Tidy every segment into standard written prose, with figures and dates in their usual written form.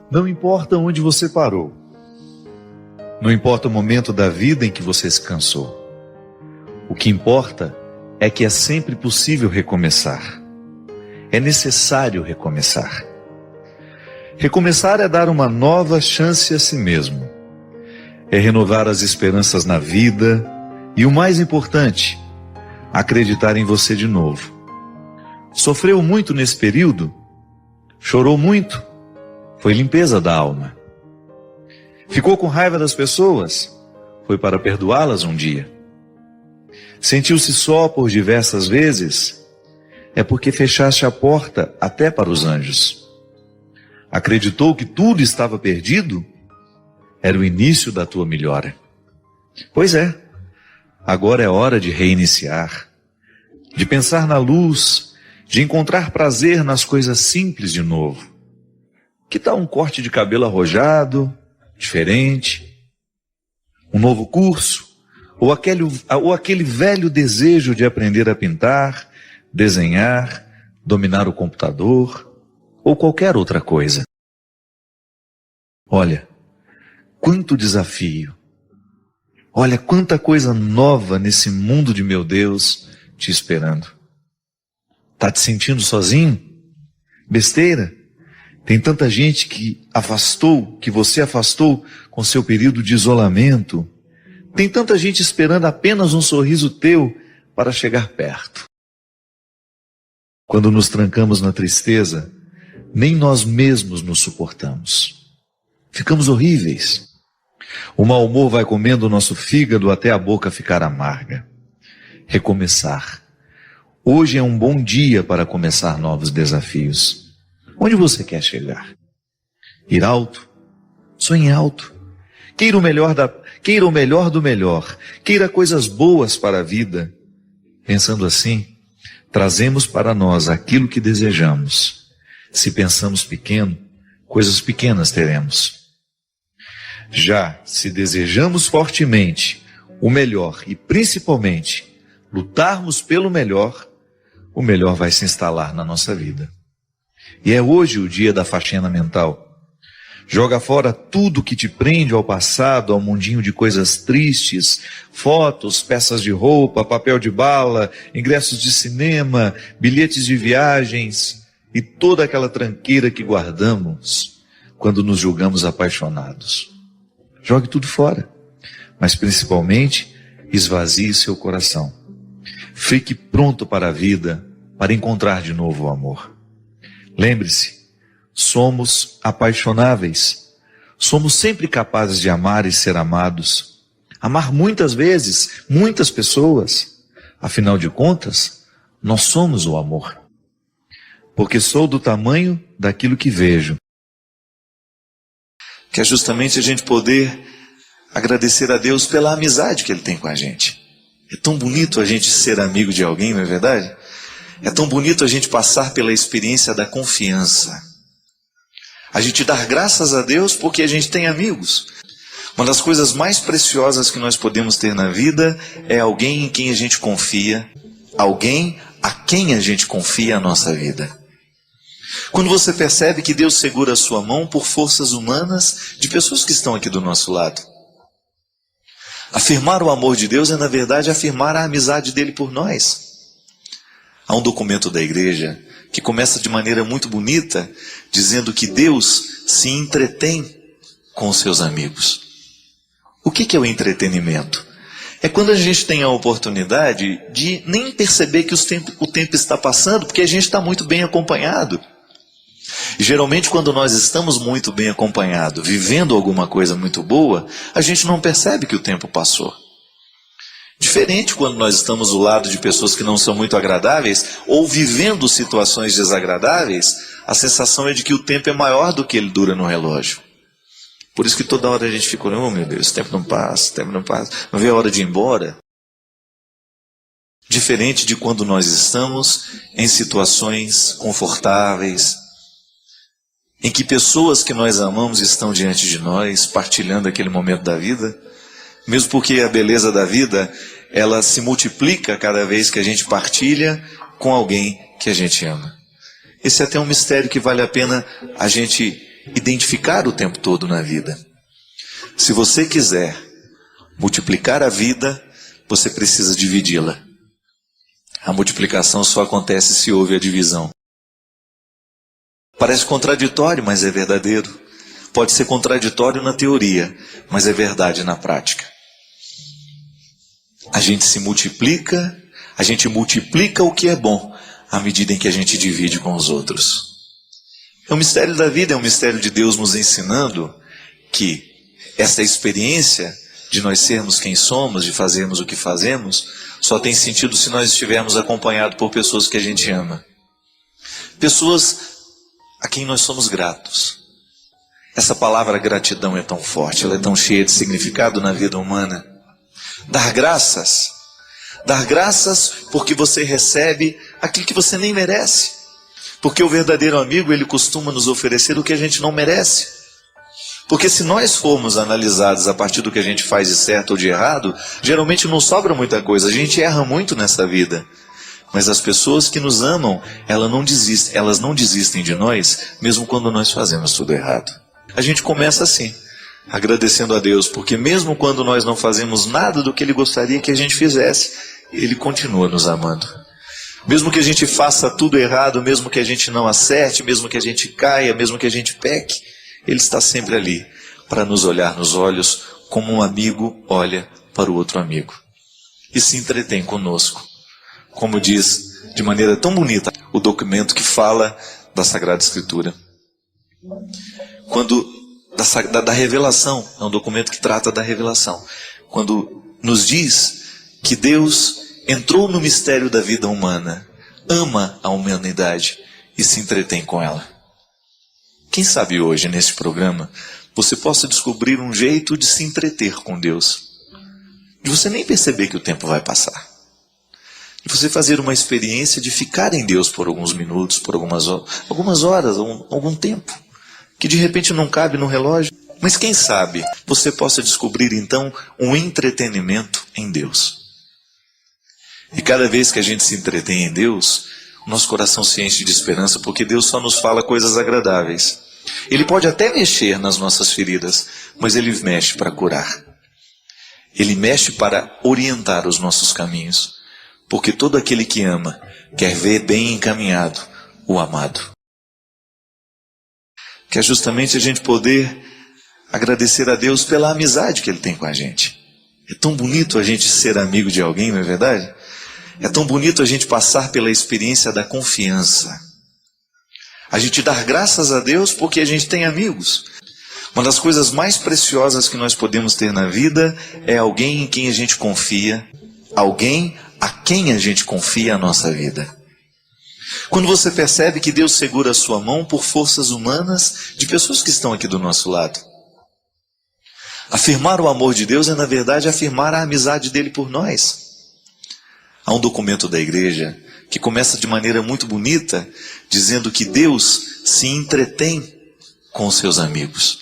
Não importa onde você parou. Não importa o momento da vida em que você se cansou. O que importa é que é sempre possível recomeçar. É necessário recomeçar. Recomeçar é dar uma nova chance a si mesmo. É renovar as esperanças na vida e, o mais importante, acreditar em você de novo. Sofreu muito nesse período? Chorou muito? Foi limpeza da alma. Ficou com raiva das pessoas? Foi para perdoá-las um dia. Sentiu-se só por diversas vezes? É porque fechaste a porta até para os anjos. Acreditou que tudo estava perdido? Era o início da tua melhora. Pois é, agora é hora de reiniciar, de pensar na luz, de encontrar prazer nas coisas simples de novo. Que tal um corte de cabelo arrojado, diferente? Um novo curso? Ou aquele velho desejo de aprender a pintar, desenhar, dominar o computador, ou qualquer outra coisa? Olha, quanto desafio! Olha quanta coisa nova nesse mundo de meu Deus te esperando. Tá te sentindo sozinho? Besteira? Tem tanta gente que você afastou com seu período de isolamento. Tem tanta gente esperando apenas um sorriso teu para chegar perto. Quando nos trancamos na tristeza, nem nós mesmos nos suportamos. Ficamos horríveis. O mau humor vai comendo o nosso fígado até a boca ficar amarga. Recomeçar. Hoje é um bom dia para começar novos desafios. Onde você quer chegar? Ir alto? Sonhe alto. Queira o melhor do melhor. Queira coisas boas para a vida. Pensando assim, trazemos para nós aquilo que desejamos. Se pensamos pequeno, coisas pequenas teremos. Já se desejamos fortemente o melhor e principalmente lutarmos pelo melhor, o melhor vai se instalar na nossa vida. E é hoje o dia da faxina mental. Joga fora tudo que te prende ao passado, ao mundinho de coisas tristes, fotos, peças de roupa, papel de bala, ingressos de cinema, bilhetes de viagens e toda aquela tranqueira que guardamos quando nos julgamos apaixonados. Jogue tudo fora, mas principalmente esvazie seu coração. Fique pronto para a vida, para encontrar de novo o amor. Lembre-se, somos apaixonáveis. Somos sempre capazes de amar e ser amados. Amar muitas vezes, muitas pessoas. Afinal de contas, nós somos o amor. Porque sou do tamanho daquilo que vejo. Que é justamente a gente poder agradecer a Deus pela amizade que Ele tem com a gente. É tão bonito a gente ser amigo de alguém, não é verdade? É tão bonito a gente passar pela experiência da confiança. A gente dar graças a Deus porque a gente tem amigos. Uma das coisas mais preciosas que nós podemos ter na vida é alguém em quem a gente confia, alguém a quem a gente confia a nossa vida. Quando você percebe que Deus segura a sua mão por forças humanas de pessoas que estão aqui do nosso lado. Afirmar o amor de Deus é, na verdade, afirmar a amizade dele por nós. Há um documento da igreja que começa de maneira muito bonita, dizendo que Deus se entretém com os seus amigos. O que é o entretenimento? É quando a gente tem a oportunidade de nem perceber que o tempo está passando, porque a gente está muito bem acompanhado. E geralmente quando nós estamos muito bem acompanhados, vivendo alguma coisa muito boa, a gente não percebe que o tempo passou. Diferente quando nós estamos do lado de pessoas que não são muito agradáveis, ou vivendo situações desagradáveis, a sensação é de que o tempo é maior do que ele dura no relógio. Por isso que toda hora a gente fica olhando, oh meu Deus, o tempo não passa, não vê a hora de ir embora. Diferente de quando nós estamos em situações confortáveis, em que pessoas que nós amamos estão diante de nós, partilhando aquele momento da vida, mesmo porque a beleza da vida, ela se multiplica cada vez que a gente partilha com alguém que a gente ama. Esse é até um mistério que vale a pena a gente identificar o tempo todo na vida. Se você quiser multiplicar a vida, você precisa dividi-la. A multiplicação só acontece se houve a divisão. Parece contraditório, mas é verdadeiro. Pode ser contraditório na teoria, mas é verdade na prática. A gente multiplica o que é bom, à medida em que a gente divide com os outros. É um mistério da vida, é um mistério de Deus nos ensinando que essa experiência de nós sermos quem somos, de fazermos o que fazemos, só tem sentido se nós estivermos acompanhados por pessoas que a gente ama. Pessoas a quem nós somos gratos. Essa palavra gratidão é tão forte, ela é tão cheia de significado na vida humana. Dar graças porque você recebe aquilo que você nem merece. Porque o verdadeiro amigo, ele costuma nos oferecer o que a gente não merece. Porque se nós formos analisados a partir do que a gente faz de certo ou de errado, geralmente não sobra muita coisa, a gente erra muito nessa vida. Mas as pessoas que nos amam, elas não desistem de nós, mesmo quando nós fazemos tudo errado. A gente começa assim, agradecendo a Deus, porque mesmo quando nós não fazemos nada do que Ele gostaria que a gente fizesse, Ele continua nos amando. Mesmo que a gente faça tudo errado, mesmo que a gente não acerte, mesmo que a gente caia, mesmo que a gente peque, Ele está sempre ali para nos olhar nos olhos como um amigo olha para o outro amigo. E se entretém conosco. Como diz de maneira tão bonita o documento que fala da Sagrada Escritura. Da revelação, é um documento que trata da revelação. Quando nos diz que Deus entrou no mistério da vida humana, ama a humanidade e se entretém com ela. Quem sabe hoje, nesse programa, você possa descobrir um jeito de se entreter com Deus. De você nem perceber que o tempo vai passar. De você fazer uma experiência de ficar em Deus por alguns minutos, por algumas horas, algum tempo. Que de repente não cabe no relógio. Mas quem sabe você possa descobrir então um entretenimento em Deus. E cada vez que a gente se entretém em Deus, nosso coração se enche de esperança, porque Deus só nos fala coisas agradáveis. Ele pode até mexer nas nossas feridas, mas Ele mexe para curar. Ele mexe para orientar os nossos caminhos. Porque todo aquele que ama quer ver bem encaminhado o amado. Que é justamente a gente poder agradecer a Deus pela amizade que Ele tem com a gente. É tão bonito a gente ser amigo de alguém, não é verdade? É tão bonito a gente passar pela experiência da confiança. A gente dar graças a Deus porque a gente tem amigos. Uma das coisas mais preciosas que nós podemos ter na vida é alguém em quem a gente confia, alguém a quem a gente confia a nossa vida. Quando você percebe que Deus segura a sua mão por forças humanas de pessoas que estão aqui do nosso lado. Afirmar o amor de Deus é, na verdade, afirmar a amizade dele por nós. Há um documento da igreja que começa de maneira muito bonita, dizendo que Deus se entretém com os seus amigos.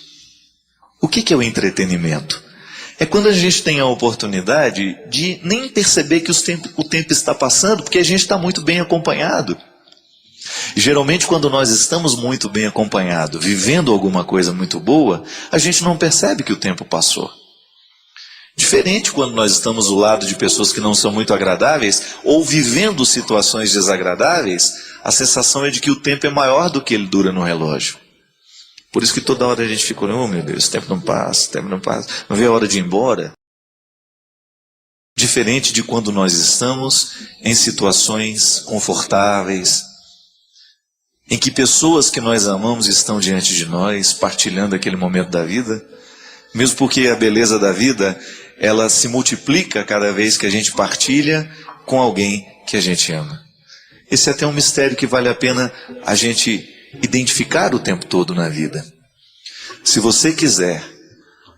O que é o entretenimento? É quando a gente tem a oportunidade de nem perceber que o tempo está passando, porque a gente está muito bem acompanhado. E geralmente quando nós estamos muito bem acompanhados, vivendo alguma coisa muito boa, a gente não percebe que o tempo passou. Diferente quando nós estamos do lado de pessoas que não são muito agradáveis, ou vivendo situações desagradáveis, a sensação é de que o tempo é maior do que ele dura no relógio. Por isso que toda hora a gente fica olhando, oh meu Deus, o tempo não passa, não vê a hora de ir embora. Diferente de quando nós estamos em situações confortáveis, em que pessoas que nós amamos estão diante de nós, partilhando aquele momento da vida, mesmo porque a beleza da vida, ela se multiplica cada vez que a gente partilha com alguém que a gente ama. Esse é até um mistério que vale a pena a gente identificar o tempo todo na vida. Se você quiser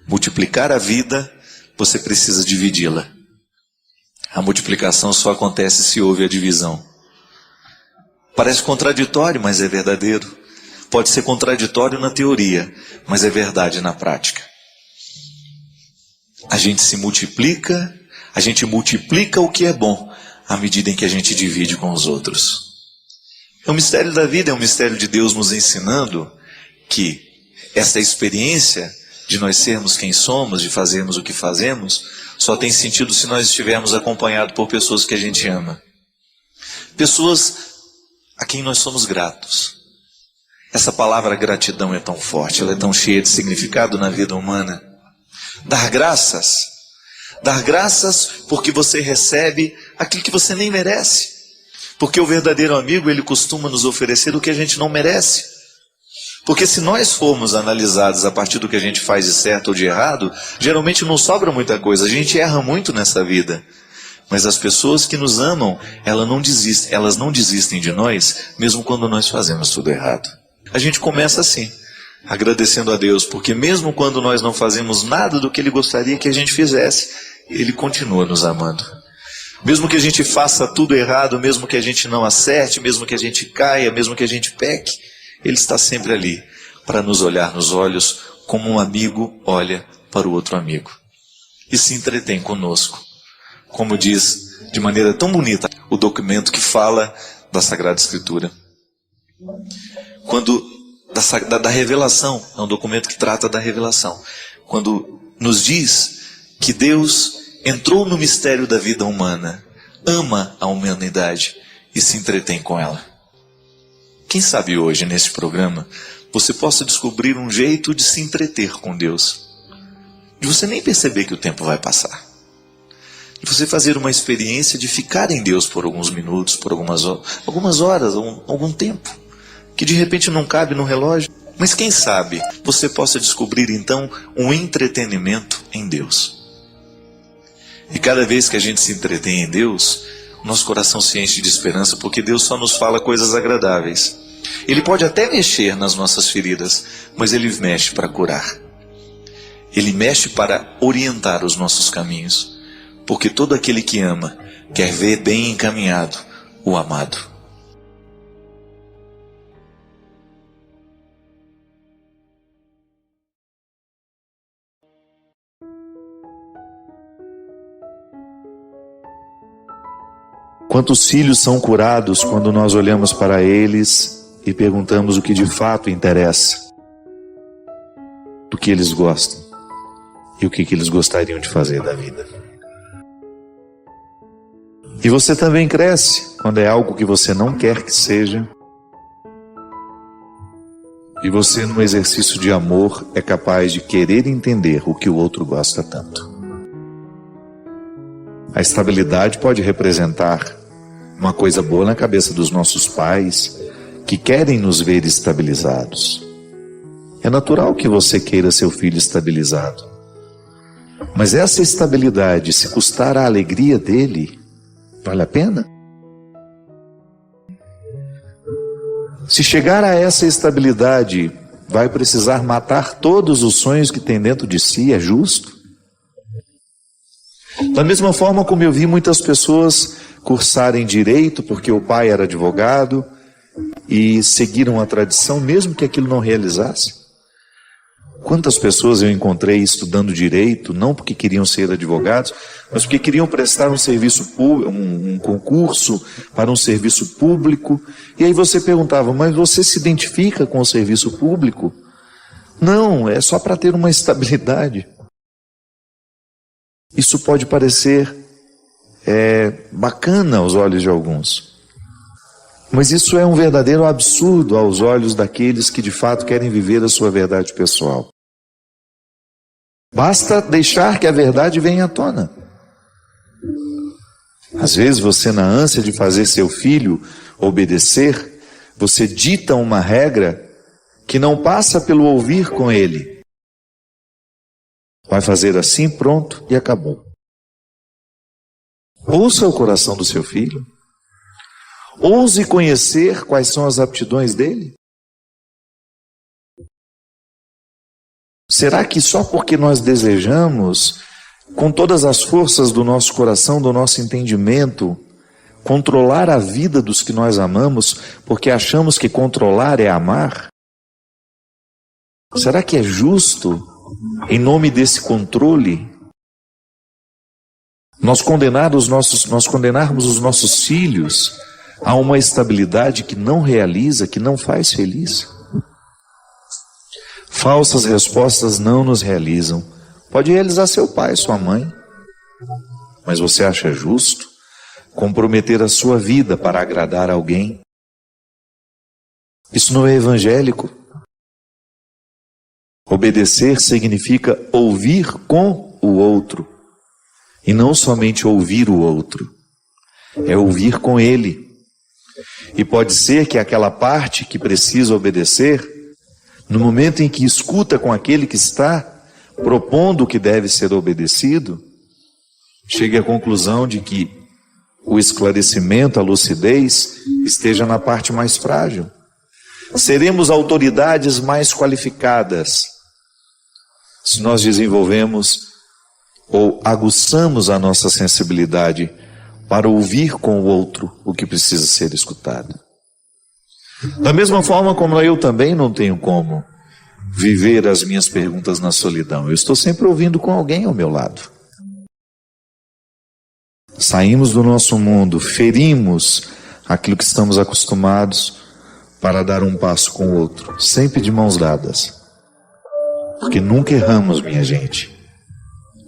multiplicar a vida, você precisa dividi-la. A multiplicação só acontece se houve a divisão. Parece contraditório, mas é verdadeiro. Pode ser contraditório na teoria, mas é verdade na prática. A gente multiplica o que é bom, à medida em que a gente divide com os outros. É um mistério da vida, é um mistério de Deus nos ensinando que essa experiência de nós sermos quem somos, de fazermos o que fazemos, só tem sentido se nós estivermos acompanhados por pessoas que a gente ama. Pessoas a quem nós somos gratos. Essa palavra gratidão é tão forte, ela é tão cheia de significado na vida humana. Dar graças. Dar graças porque você recebe aquilo que você nem merece. Porque o verdadeiro amigo, ele costuma nos oferecer o que a gente não merece. Porque se nós formos analisados a partir do que a gente faz de certo ou de errado, geralmente não sobra muita coisa. A gente erra muito nessa vida. Mas as pessoas que nos amam, elas não desistem de nós, mesmo quando nós fazemos tudo errado. A gente começa assim, agradecendo a Deus, porque mesmo quando nós não fazemos nada do que Ele gostaria que a gente fizesse, Ele continua nos amando. Mesmo que a gente faça tudo errado, mesmo que a gente não acerte, mesmo que a gente caia, mesmo que a gente peque, Ele está sempre ali para nos olhar nos olhos como um amigo olha para o outro amigo. E se entretém conosco. Como diz de maneira tão bonita o documento que fala da Sagrada Escritura. Da revelação, é um documento que trata da revelação. Quando nos diz que Deus entrou no mistério da vida humana, ama a humanidade e se entretém com ela. Quem sabe hoje, neste programa, você possa descobrir um jeito de se entreter com Deus. De você nem perceber que o tempo vai passar. De você fazer uma experiência de ficar em Deus por alguns minutos, por algumas horas, algum tempo. Que de repente não cabe no relógio. Mas quem sabe você possa descobrir então um entretenimento em Deus. E cada vez que a gente se entretém em Deus, nosso coração se enche de esperança, porque Deus só nos fala coisas agradáveis. Ele pode até mexer nas nossas feridas, mas Ele mexe para curar. Ele mexe para orientar os nossos caminhos, porque todo aquele que ama quer ver bem encaminhado o amado. Quantos filhos são curados quando nós olhamos para eles e perguntamos o que de fato interessa, do que eles gostam e o que eles gostariam de fazer da vida. E você também cresce quando é algo que você não quer que seja, e você, no exercício de amor, é capaz de querer entender o que o outro gosta tanto. A estabilidade pode representar uma coisa boa na cabeça dos nossos pais, que querem nos ver estabilizados. É natural que você queira seu filho estabilizado. Mas essa estabilidade, se custar a alegria dele, vale a pena? Se chegar a essa estabilidade, vai precisar matar todos os sonhos que tem dentro de si, é justo? Da mesma forma como eu vi muitas pessoas cursarem direito porque o pai era advogado e seguiram a tradição mesmo que aquilo não realizasse. Quantas pessoas eu encontrei estudando direito, não porque queriam ser advogados, mas porque queriam prestar um serviço público, um concurso para um serviço público. E aí você perguntava, mas você se identifica com o serviço público? Não, é só para ter uma estabilidade. Isso pode parecer bacana aos olhos de alguns. Mas isso é um verdadeiro absurdo aos olhos daqueles que de fato querem viver a sua verdade pessoal. Basta deixar que a verdade venha à tona. Às vezes você, na ânsia de fazer seu filho obedecer, você dita uma regra que não passa pelo ouvir com ele. Vai fazer assim, pronto, e acabou. Ouça o coração do seu filho. Ouse conhecer quais são as aptidões dele. Será que só porque nós desejamos, com todas as forças do nosso coração, do nosso entendimento, controlar a vida dos que nós amamos, porque achamos que controlar é amar? Será que é justo, em nome desse controle, nós condenarmos os nossos filhos a uma estabilidade que não realiza, que não faz feliz? Falsas respostas não nos realizam. Pode realizar seu pai, sua mãe. Mas você acha justo comprometer a sua vida para agradar alguém? Isso não é evangélico. Obedecer significa ouvir com o outro. E não somente ouvir o outro. É ouvir com ele. E pode ser que aquela parte que precisa obedecer, no momento em que escuta com aquele que está propondo o que deve ser obedecido, chegue à conclusão de que o esclarecimento, a lucidez, esteja na parte mais frágil. Seremos autoridades mais qualificadas se nós desenvolvemos ou aguçamos a nossa sensibilidade para ouvir com o outro o que precisa ser escutado. Da mesma forma como eu também não tenho como viver as minhas perguntas na solidão. Eu estou sempre ouvindo com alguém ao meu lado. Saímos do nosso mundo, ferimos aquilo que estamos acostumados para dar um passo com o outro, sempre de mãos dadas. Porque nunca erramos, minha gente,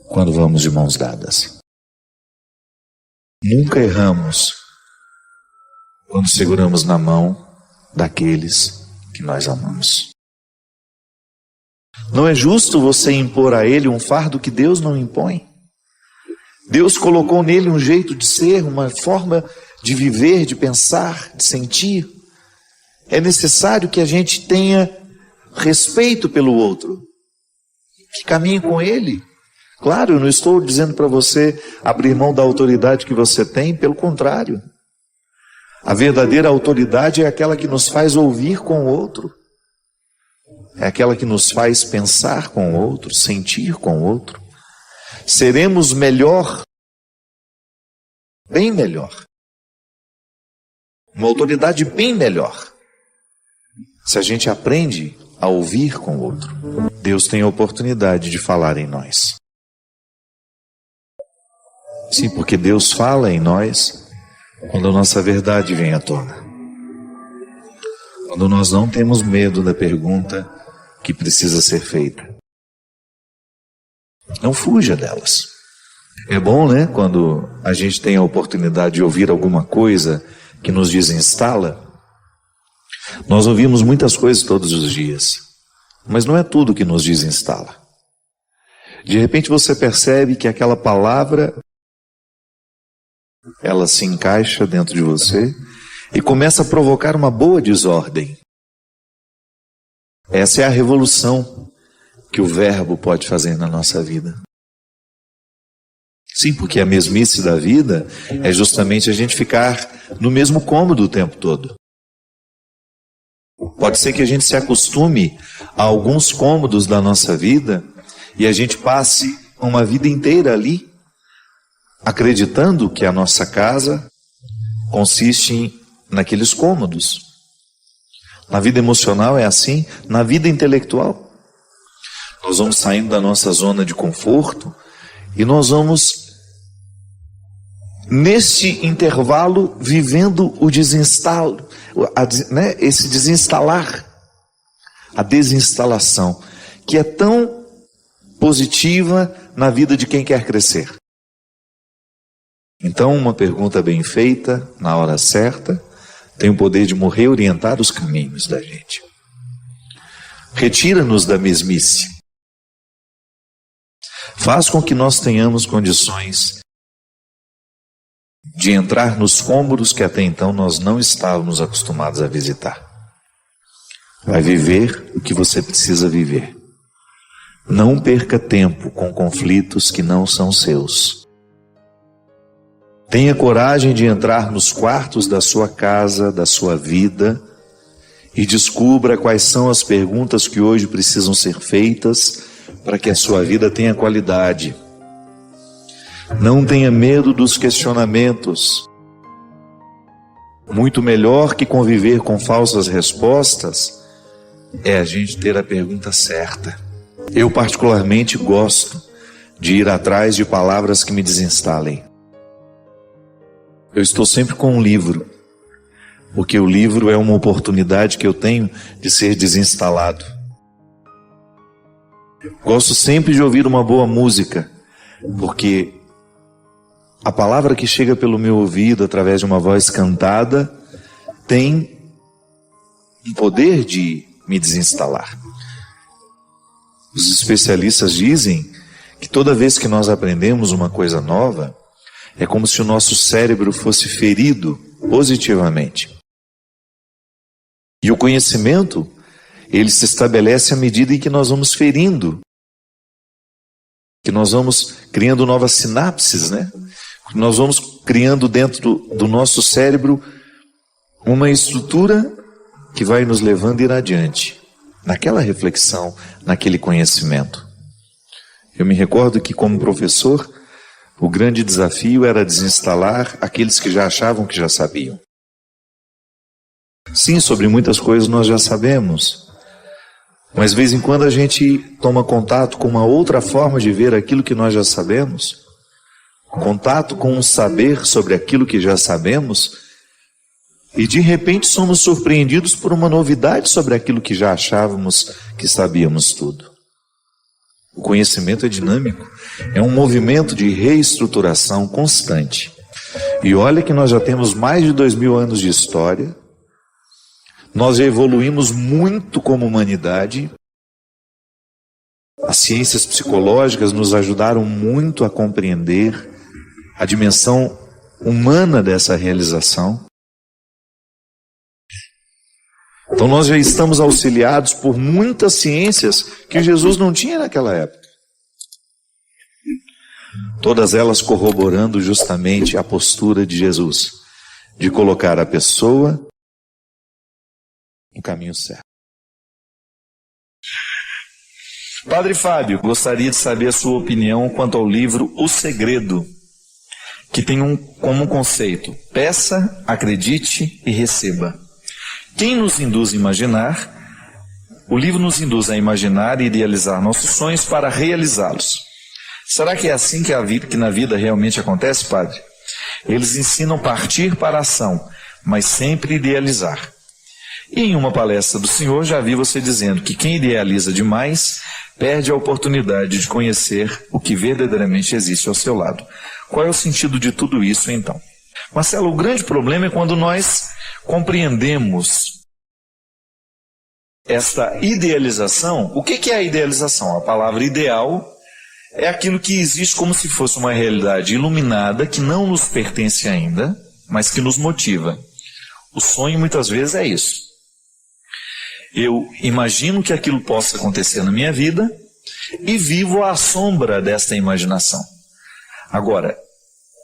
quando vamos de mãos dadas. Nunca erramos quando seguramos na mão daqueles que nós amamos. Não é justo você impor a ele um fardo que Deus não impõe. Deus colocou nele um jeito de ser, uma forma de viver, de pensar, de sentir. É necessário que a gente tenha respeito pelo outro, que caminhe com ele. Claro, eu não estou dizendo para você abrir mão da autoridade que você tem, pelo contrário. A verdadeira autoridade é aquela que nos faz ouvir com o outro. É aquela que nos faz pensar com o outro, sentir com o outro. Seremos melhor, bem melhor. Uma autoridade bem melhor, se a gente aprende a ouvir com o outro. Deus tem a oportunidade de falar em nós. Sim, porque Deus fala em nós quando a nossa verdade vem à tona. Quando nós não temos medo da pergunta que precisa ser feita. Não fuja delas. É bom, né, quando a gente tem a oportunidade de ouvir alguma coisa que nos desinstala. Nós ouvimos muitas coisas todos os dias, mas não é tudo que nos desinstala. De repente você percebe que aquela palavra, ela se encaixa dentro de você e começa a provocar uma boa desordem. Essa é a revolução que o verbo pode fazer na nossa vida. Sim, porque a mesmice da vida é justamente a gente ficar no mesmo cômodo o tempo todo. Pode ser que a gente se acostume a alguns cômodos da nossa vida e a gente passe uma vida inteira ali, acreditando que a nossa casa consiste naqueles cômodos. Na vida emocional é assim, na vida intelectual. Nós vamos saindo da nossa zona de conforto e nós vamos, nesse intervalo, vivendo o desinstalo, esse desinstalar, a desinstalação, que é tão positiva na vida de quem quer crescer. Então, uma pergunta bem feita, na hora certa, tem o poder de reorientar os caminhos da gente. Retira-nos da mesmice. Faz com que nós tenhamos condições de entrar nos cômodos que até então nós não estávamos acostumados a visitar. Vai viver o que você precisa viver. Não perca tempo com conflitos que não são seus. Tenha coragem de entrar nos quartos da sua casa, da sua vida, e descubra quais são as perguntas que hoje precisam ser feitas para que a sua vida tenha qualidade. Não tenha medo dos questionamentos. Muito melhor que conviver com falsas respostas é a gente ter a pergunta certa. Eu particularmente gosto de ir atrás de palavras que me desinstalem. Eu estou sempre com um livro, porque o livro é uma oportunidade que eu tenho de ser desinstalado. Gosto sempre de ouvir uma boa música, porque a palavra que chega pelo meu ouvido através de uma voz cantada tem o poder de me desinstalar. Os especialistas dizem que toda vez que nós aprendemos uma coisa nova, é como se o nosso cérebro fosse ferido positivamente. E o conhecimento, ele se estabelece à medida em que nós vamos ferindo, que nós vamos criando novas sinapses, né? Nós vamos criando dentro do nosso cérebro uma estrutura que vai nos levando a ir adiante, naquela reflexão, naquele conhecimento. Eu me recordo que, como professor, o grande desafio era desinstalar aqueles que já achavam que já sabiam. Sim, sobre muitas coisas nós já sabemos, mas de vez em quando a gente toma contato com uma outra forma de ver aquilo que nós já sabemos, contato com um saber sobre aquilo que já sabemos, e de repente somos surpreendidos por uma novidade sobre aquilo que já achávamos que sabíamos tudo. O conhecimento é dinâmico, é um movimento de reestruturação constante. E olha que nós já temos mais de 2000 anos de história, nós já evoluímos muito como humanidade, as ciências psicológicas nos ajudaram muito a compreender a dimensão humana dessa realização. Então nós já estamos auxiliados por muitas ciências que Jesus não tinha naquela época. Todas elas corroborando justamente a postura de Jesus, de colocar a pessoa no caminho certo. Padre Fábio, gostaria de saber a sua opinião quanto ao livro O Segredo, que tem como conceito: peça, acredite e receba. Quem nos induz a imaginar? O livro nos induz a imaginar e idealizar nossos sonhos para realizá-los. Será que é assim que na vida realmente acontece, padre? Eles ensinam partir para a ação, mas sempre idealizar. E em uma palestra do senhor já vi você dizendo que quem idealiza demais perde a oportunidade de conhecer o que verdadeiramente existe ao seu lado. Qual é o sentido de tudo isso, então? Marcelo, o grande problema é quando nós compreendemos esta idealização. O que é a idealização? A palavra ideal é aquilo que existe como se fosse uma realidade iluminada, que não nos pertence ainda, mas que nos motiva. O sonho muitas vezes é isso. Eu imagino que aquilo possa acontecer na minha vida e vivo à sombra desta imaginação. Agora,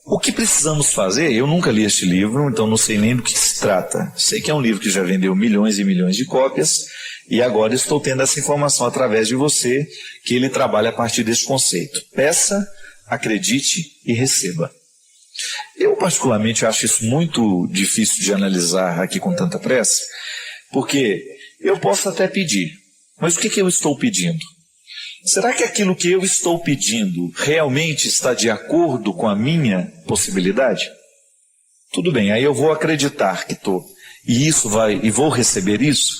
o que precisamos fazer? Eu nunca li este livro, então não sei nem do que se trata. Sei que é um livro que já vendeu milhões e milhões de cópias, e agora estou tendo essa informação através de você, que ele trabalha a partir desse conceito. Peça, acredite e receba. Eu particularmente acho isso muito difícil de analisar aqui com tanta pressa, porque eu posso até pedir, mas o que eu estou pedindo? Será que aquilo que eu estou pedindo realmente está de acordo com a minha possibilidade? Tudo bem, aí eu vou acreditar que estou, e vou receber isso.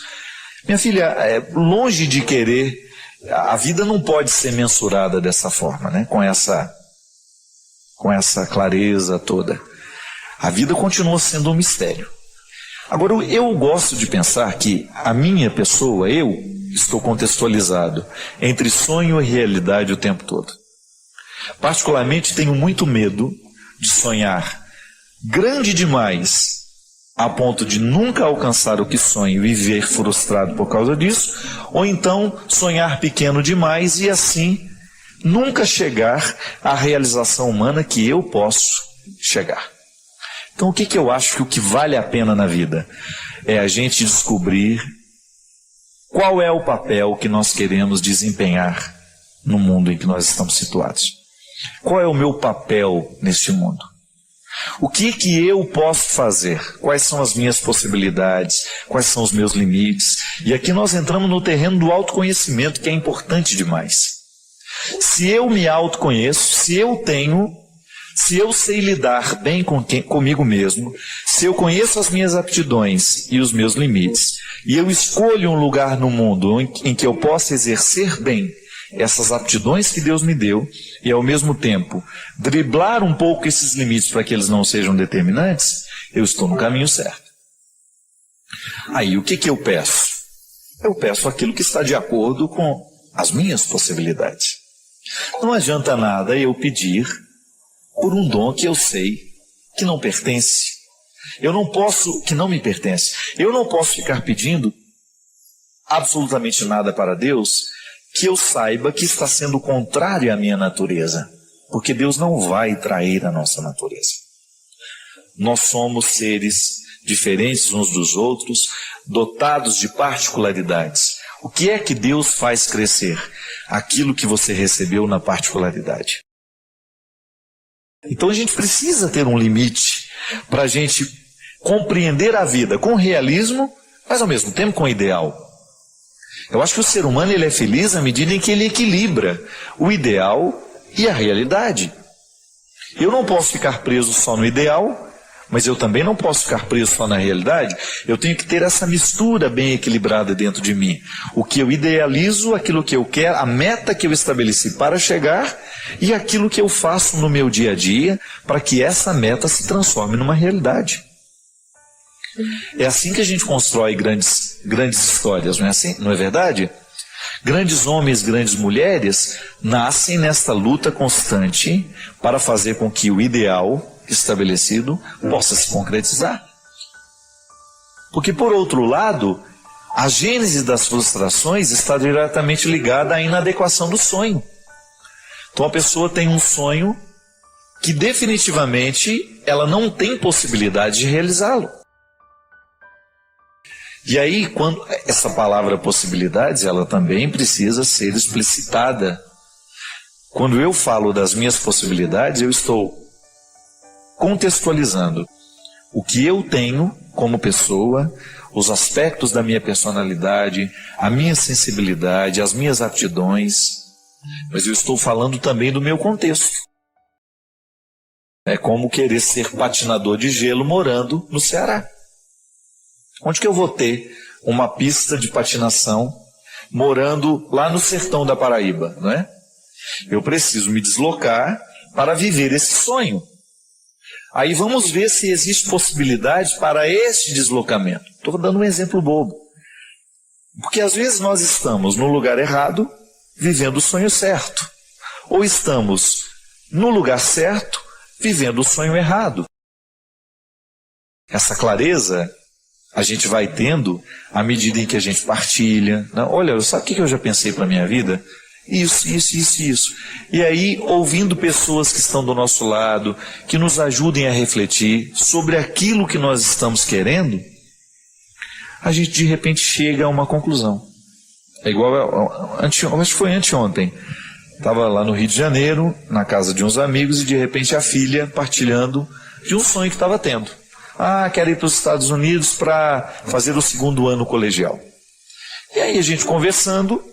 Minha filha, longe de querer, a vida não pode ser mensurada dessa forma, né? Com essa clareza toda. A vida continua sendo um mistério. Agora, eu gosto de pensar que a minha pessoa, eu estou contextualizado entre sonho e realidade o tempo todo. Particularmente, tenho muito medo de sonhar grande demais a ponto de nunca alcançar o que sonho e viver frustrado por causa disso, ou então sonhar pequeno demais e assim nunca chegar à realização humana que eu posso chegar. Então o que eu acho que o que vale a pena na vida é a gente descobrir qual é o papel que nós queremos desempenhar no mundo em que nós estamos situados. Qual é o meu papel neste mundo? O que eu posso fazer? Quais são as minhas possibilidades? Quais são os meus limites? E aqui nós entramos no terreno do autoconhecimento, que é importante demais. Se eu me autoconheço, se eu sei lidar bem comigo mesmo, se eu conheço as minhas aptidões e os meus limites, e eu escolho um lugar no mundo em que eu possa exercer bem essas aptidões que Deus me deu e, ao mesmo tempo, driblar um pouco esses limites para que eles não sejam determinantes, eu estou no caminho certo. Aí, o que eu peço? Eu peço aquilo que está de acordo com as minhas possibilidades. Não adianta nada eu pedir por um dom que eu sei que não pertence. Eu não posso, que não me pertence. Eu não posso ficar pedindo absolutamente nada para Deus que eu saiba que está sendo contrário à minha natureza. Porque Deus não vai trair a nossa natureza. Nós somos seres diferentes uns dos outros, dotados de particularidades. O que é que Deus faz crescer? Aquilo que você recebeu na particularidade. Então a gente precisa ter um limite para a gente compreender a vida com realismo, mas ao mesmo tempo com ideal. Eu acho que o ser humano ele é feliz à medida em que ele equilibra o ideal e a realidade. Eu não posso ficar preso só no ideal, mas eu também não posso ficar preso só na realidade. Eu tenho que ter essa mistura bem equilibrada dentro de mim. O que eu idealizo, aquilo que eu quero, a meta que eu estabeleci para chegar e aquilo que eu faço no meu dia a dia para que essa meta se transforme numa realidade. É assim que a gente constrói grandes histórias, não é assim? Não é verdade? Grandes homens, grandes mulheres nascem nesta luta constante para fazer com que o ideal estabelecido possa se concretizar. Porque, por outro lado, a gênese das frustrações está diretamente ligada à inadequação do sonho. Então a pessoa tem um sonho que definitivamente ela não tem possibilidade de realizá-lo. E aí, quando essa palavra possibilidades, ela também precisa ser explicitada. Quando eu falo das minhas possibilidades, eu estou contextualizando o que eu tenho como pessoa, os aspectos da minha personalidade, a minha sensibilidade, as minhas aptidões, mas eu estou falando também do meu contexto. É como querer ser patinador de gelo morando no Ceará. Onde que eu vou ter uma pista de patinação morando lá no sertão da Paraíba, não é? Eu preciso me deslocar para viver esse sonho. Aí vamos ver se existe possibilidade para esse deslocamento. Estou dando um exemplo bobo. Porque às vezes nós estamos no lugar errado, vivendo o sonho certo. Ou estamos no lugar certo, vivendo o sonho errado. Essa clareza a gente vai tendo à medida em que a gente partilha. Olha, sabe o que eu já pensei para a minha vida? Isso. E aí, ouvindo pessoas que estão do nosso lado, que nos ajudem a refletir sobre aquilo que nós estamos querendo, a gente de repente chega a uma conclusão. É igual, acho que foi anteontem. Estava lá no Rio de Janeiro, na casa de uns amigos, e de repente a filha partilhando de um sonho que estava tendo. Quero ir para os Estados Unidos para fazer o 2º ano colegial. E aí a gente conversando,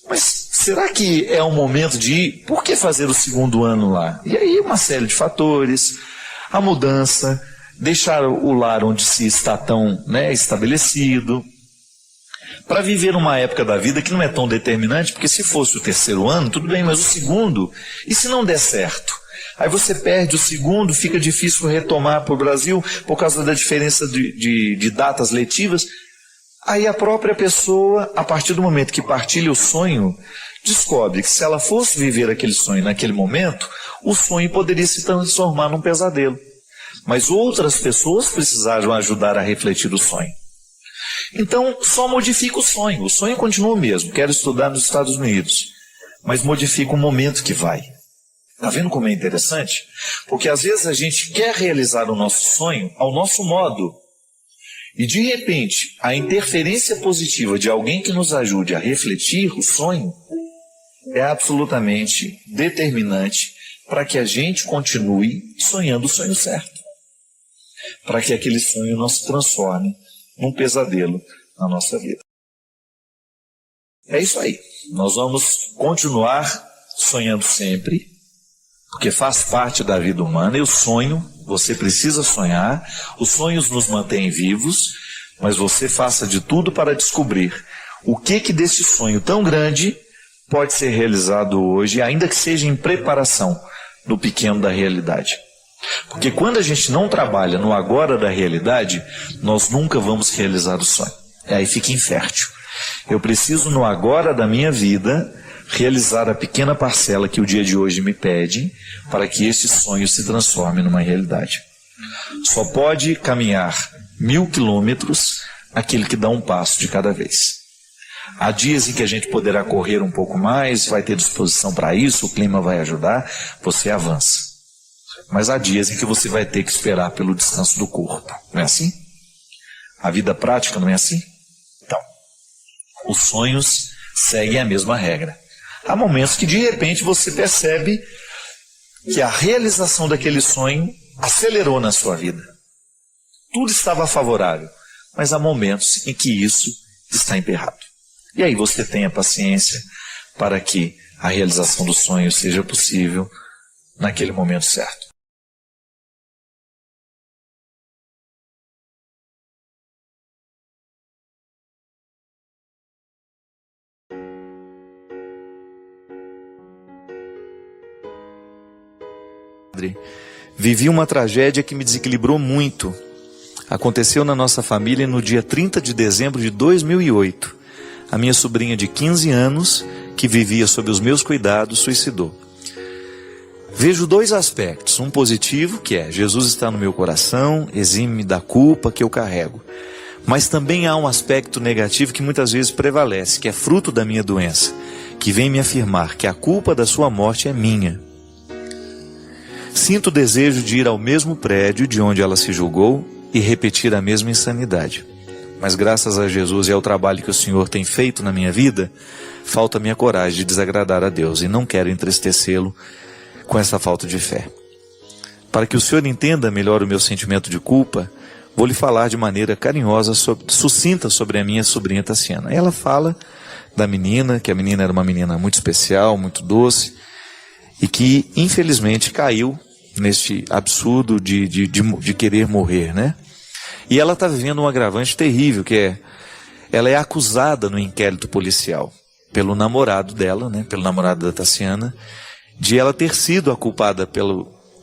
mas será que é o momento de ir? Por que fazer o 2º ano lá? E aí uma série de fatores, a mudança, deixar o lar onde se está tão estabelecido, para viver uma época da vida que não é tão determinante, porque se fosse o 3º ano, tudo bem, mas o 2º, e se não der certo? Aí você perde o 2º, fica difícil retomar para o Brasil por causa da diferença de datas letivas. Aí a própria pessoa, a partir do momento que partilha o sonho, descobre que se ela fosse viver aquele sonho naquele momento, o sonho poderia se transformar num pesadelo. Mas outras pessoas precisaram ajudar a refletir o sonho. Então, só modifica o sonho continua o mesmo, quero estudar nos Estados Unidos, mas modifica o momento que vai. Está vendo como é interessante? Porque às vezes a gente quer realizar o nosso sonho ao nosso modo. E de repente, a interferência positiva de alguém que nos ajude a refletir o sonho é absolutamente determinante para que a gente continue sonhando o sonho certo. Para que aquele sonho não se transforme num pesadelo na nossa vida. É isso aí. Nós vamos continuar sonhando sempre, porque faz parte da vida humana, e o sonho, você precisa sonhar, os sonhos nos mantêm vivos, mas você faça de tudo para descobrir o que desse sonho tão grande pode ser realizado hoje, ainda que seja em preparação no pequeno da realidade. Porque quando a gente não trabalha no agora da realidade, nós nunca vamos realizar o sonho. Aí fica infértil. Eu preciso no agora da minha vida realizar a pequena parcela que o dia de hoje me pede para que este sonho se transforme numa realidade. Só pode caminhar 1000 quilômetros aquele que dá um passo de cada vez. Há dias em que a gente poderá correr um pouco mais, vai ter disposição para isso, o clima vai ajudar, você avança. Mas há dias em que você vai ter que esperar pelo descanso do corpo. Não é assim? A vida prática não é assim? Então, os sonhos seguem a mesma regra. Há momentos que de repente você percebe que a realização daquele sonho acelerou na sua vida. Tudo estava favorável, mas há momentos em que isso está emperrado. E aí você tenha paciência para que a realização do sonho seja possível naquele momento certo. Vivi uma tragédia que me desequilibrou muito. Aconteceu na nossa família no dia 30 de dezembro de 2008. A minha sobrinha de 15 anos, que vivia sob os meus cuidados, suicidou. Vejo dois aspectos. Um positivo, que é Jesus está no meu coração, exime-me da culpa que eu carrego. Mas também há um aspecto negativo que muitas vezes prevalece, que é fruto da minha doença, que vem me afirmar que a culpa da sua morte é minha. Sinto o desejo de ir ao mesmo prédio de onde ela se julgou e repetir a mesma insanidade. Mas graças a Jesus e ao trabalho que o Senhor tem feito na minha vida, falta-me a coragem de desagradar a Deus e não quero entristecê-lo com essa falta de fé. Para que o Senhor entenda melhor o meu sentimento de culpa, vou lhe falar de maneira carinhosa, sucinta sobre a minha sobrinha Tassiana. Ela fala da menina, que a menina era uma menina muito especial, muito doce, e que infelizmente caiu neste absurdo de querer morrer, né? E ela está vivendo um agravante terrível, que é, ela é acusada no inquérito policial, pelo namorado dela, né? Pelo namorado da Tassiana, de ela ter sido a culpada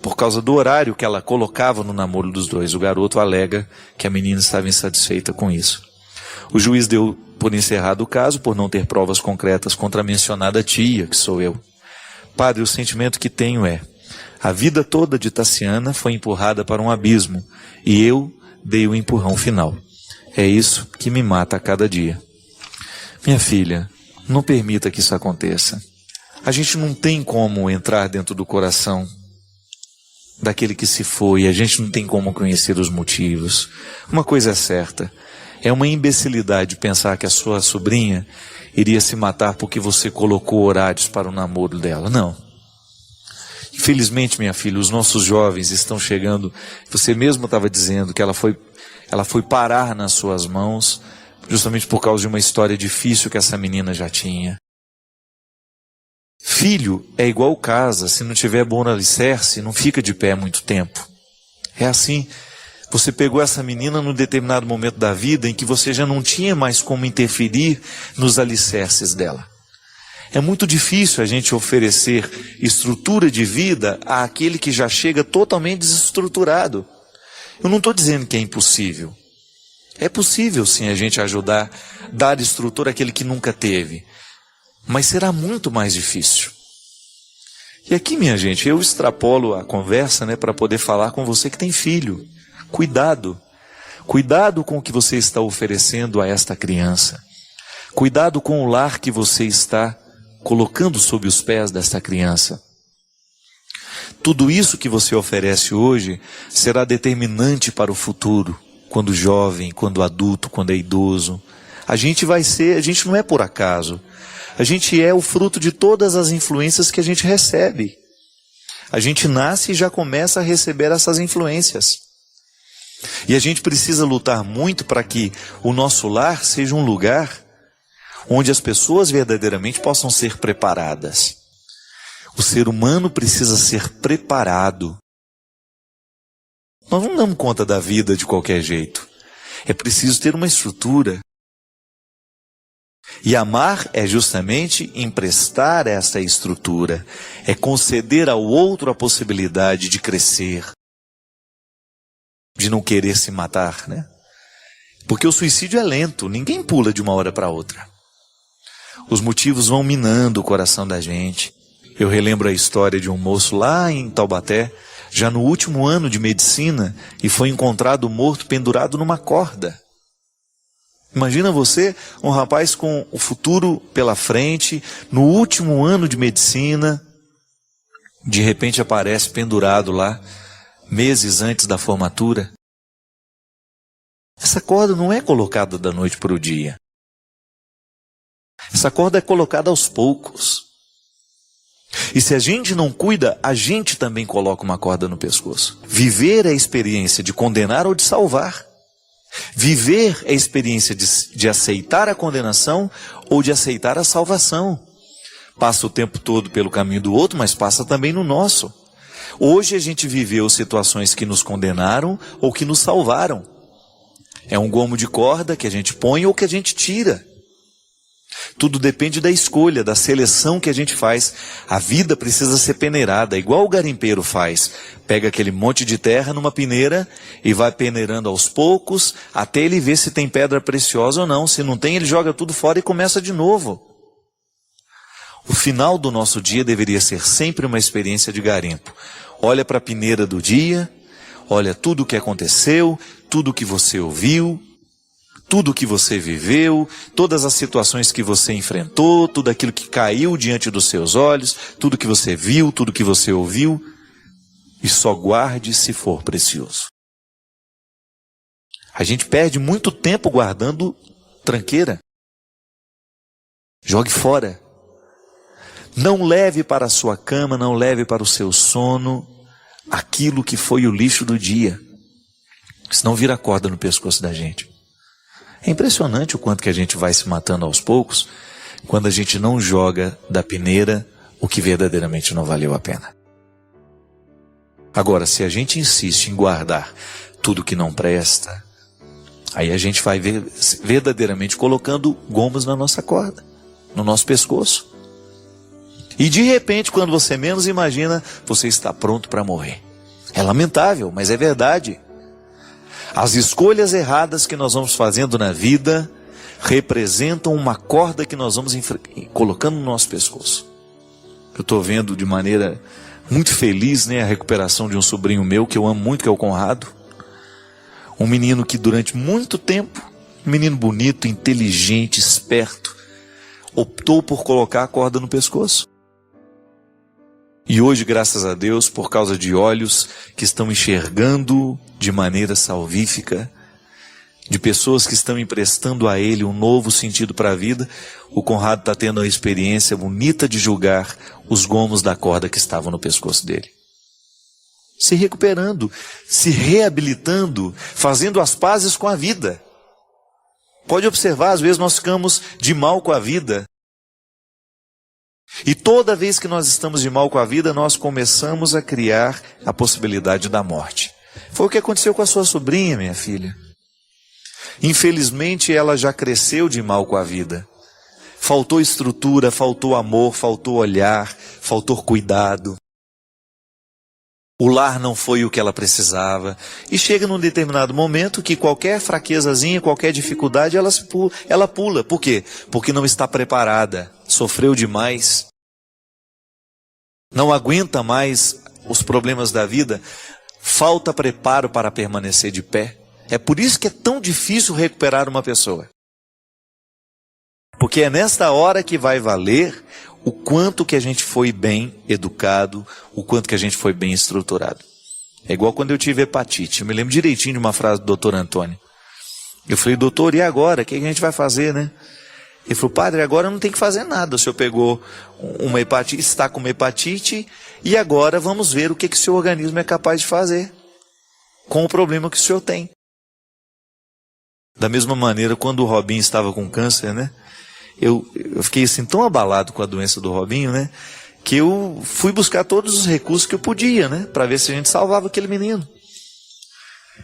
por causa do horário que ela colocava no namoro dos dois. O garoto alega que a menina estava insatisfeita com isso. O juiz deu por encerrado o caso por não ter provas concretas contra a mencionada tia, que sou eu. Padre, o sentimento que tenho é, a vida toda de Tassiana foi empurrada para um abismo e eu dei o empurrão final. É isso que me mata a cada dia. Minha filha, não permita que isso aconteça. A gente não tem como entrar dentro do coração daquele que se foi, a gente não tem como conhecer os motivos. Uma coisa é certa, é uma imbecilidade pensar que a sua sobrinha iria se matar porque você colocou horários para o namoro dela. Não. Infelizmente, minha filha, os nossos jovens estão chegando, você mesmo estava dizendo que ela foi parar nas suas mãos, justamente por causa de uma história difícil que essa menina já tinha. Filho é igual casa, se não tiver bom alicerce, não fica de pé muito tempo. É assim, você pegou essa menina num determinado momento da vida em que você já não tinha mais como interferir nos alicerces dela. É muito difícil a gente oferecer estrutura de vida àquele que já chega totalmente desestruturado. Eu não estou dizendo que é impossível. É possível sim a gente ajudar, dar estrutura àquele que nunca teve. Mas será muito mais difícil. E aqui, minha gente, eu extrapolo a conversa, né, para poder falar com você que tem filho. Cuidado. Cuidado com o que você está oferecendo a esta criança. Cuidado com o lar que você está colocando sob os pés desta criança. Tudo isso que você oferece hoje será determinante para o futuro, quando jovem, quando adulto, quando é idoso. A gente não é por acaso. A gente é o fruto de todas as influências que a gente recebe. A gente nasce e já começa a receber essas influências. E a gente precisa lutar muito para que o nosso lar seja um lugar onde as pessoas verdadeiramente possam ser preparadas. O ser humano precisa ser preparado. Nós não damos conta da vida de qualquer jeito. É preciso ter uma estrutura. E amar é justamente emprestar essa estrutura, é conceder ao outro a possibilidade de crescer, de não querer se matar, né? Porque o suicídio é lento, ninguém pula de uma hora para outra. Os motivos vão minando o coração da gente. Eu relembro a história de um moço lá em Taubaté, já no último ano de medicina, e foi encontrado morto pendurado numa corda. Imagina você, um rapaz com o futuro pela frente, no último ano de medicina, de repente aparece pendurado lá, meses antes da formatura. Essa corda não é colocada da noite para o dia. Essa corda é colocada aos poucos. E se a gente não cuida, a gente também coloca uma corda no pescoço. Viver é a experiência de condenar ou de salvar. Viver é a experiência de aceitar a condenação ou de aceitar a salvação. Passa o tempo todo pelo caminho do outro, mas passa também no nosso. Hoje a gente viveu situações que nos condenaram ou que nos salvaram. É um gomo de corda que a gente põe ou que a gente tira. Tudo depende da escolha, da seleção que a gente faz. A vida precisa ser peneirada, igual o garimpeiro faz. Pega aquele monte de terra numa peneira e vai peneirando aos poucos, até ele ver se tem pedra preciosa ou não. Se não tem, ele joga tudo fora e começa de novo. O final do nosso dia deveria ser sempre uma experiência de garimpo. Olha para a peneira do dia, olha tudo o que aconteceu, tudo o que você ouviu, tudo o que você viveu, todas as situações que você enfrentou, tudo aquilo que caiu diante dos seus olhos, tudo que você viu, tudo que você ouviu, e só guarde se for precioso. A gente perde muito tempo guardando tranqueira. Jogue fora. Não leve para a sua cama, não leve para o seu sono aquilo que foi o lixo do dia. Senão vira corda no pescoço da gente. É impressionante o quanto que a gente vai se matando aos poucos quando a gente não joga da peneira o que verdadeiramente não valeu a pena. Agora, se a gente insiste em guardar tudo que não presta, aí a gente vai verdadeiramente colocando gomos na nossa corda, no nosso pescoço. E de repente, quando você menos imagina, você está pronto para morrer. É lamentável, mas é verdade. As escolhas erradas que nós vamos fazendo na vida representam uma corda que nós vamos colocando no nosso pescoço. Eu estou vendo de maneira muito feliz, né, a recuperação de um sobrinho meu que eu amo muito, que é o Conrado. Um menino que durante muito tempo, um menino bonito, inteligente, esperto, optou por colocar a corda no pescoço. E hoje, graças a Deus, por causa de olhos que estão enxergando de maneira salvífica, de pessoas que estão emprestando a ele um novo sentido para a vida, o Conrado está tendo a experiência bonita de julgar os gomos da corda que estavam no pescoço dele. Se recuperando, se reabilitando, fazendo as pazes com a vida. Pode observar, às vezes nós ficamos de mal com a vida. E toda vez que nós estamos de mal com a vida, nós começamos a criar a possibilidade da morte. Foi o que aconteceu com a sua sobrinha, minha filha. Infelizmente, ela já cresceu de mal com a vida. Faltou estrutura, faltou amor, faltou olhar, faltou cuidado. O lar não foi o que ela precisava. E chega num determinado momento que qualquer fraquezazinha, qualquer dificuldade, ela pula. Por quê? Porque não está preparada. Sofreu demais. Não aguenta mais os problemas da vida. Falta preparo para permanecer de pé. É por isso que é tão difícil recuperar uma pessoa. Porque é nesta hora que vai valer o quanto que a gente foi bem educado, o quanto que a gente foi bem estruturado. É igual quando eu tive hepatite. Eu me lembro direitinho de uma frase do doutor Antônio. Eu falei, doutor, e agora? O que a gente vai fazer, né? Ele falou, padre, agora não tem que fazer nada. O senhor pegou uma hepatite, está com uma hepatite, e agora vamos ver o que o seu organismo é capaz de fazer com o problema que o senhor tem. Da mesma maneira, quando o Robinho estava com câncer, né? Eu fiquei assim tão abalado com a doença do Robinho, né? Que eu fui buscar todos os recursos que eu podia, né? Para ver se a gente salvava aquele menino.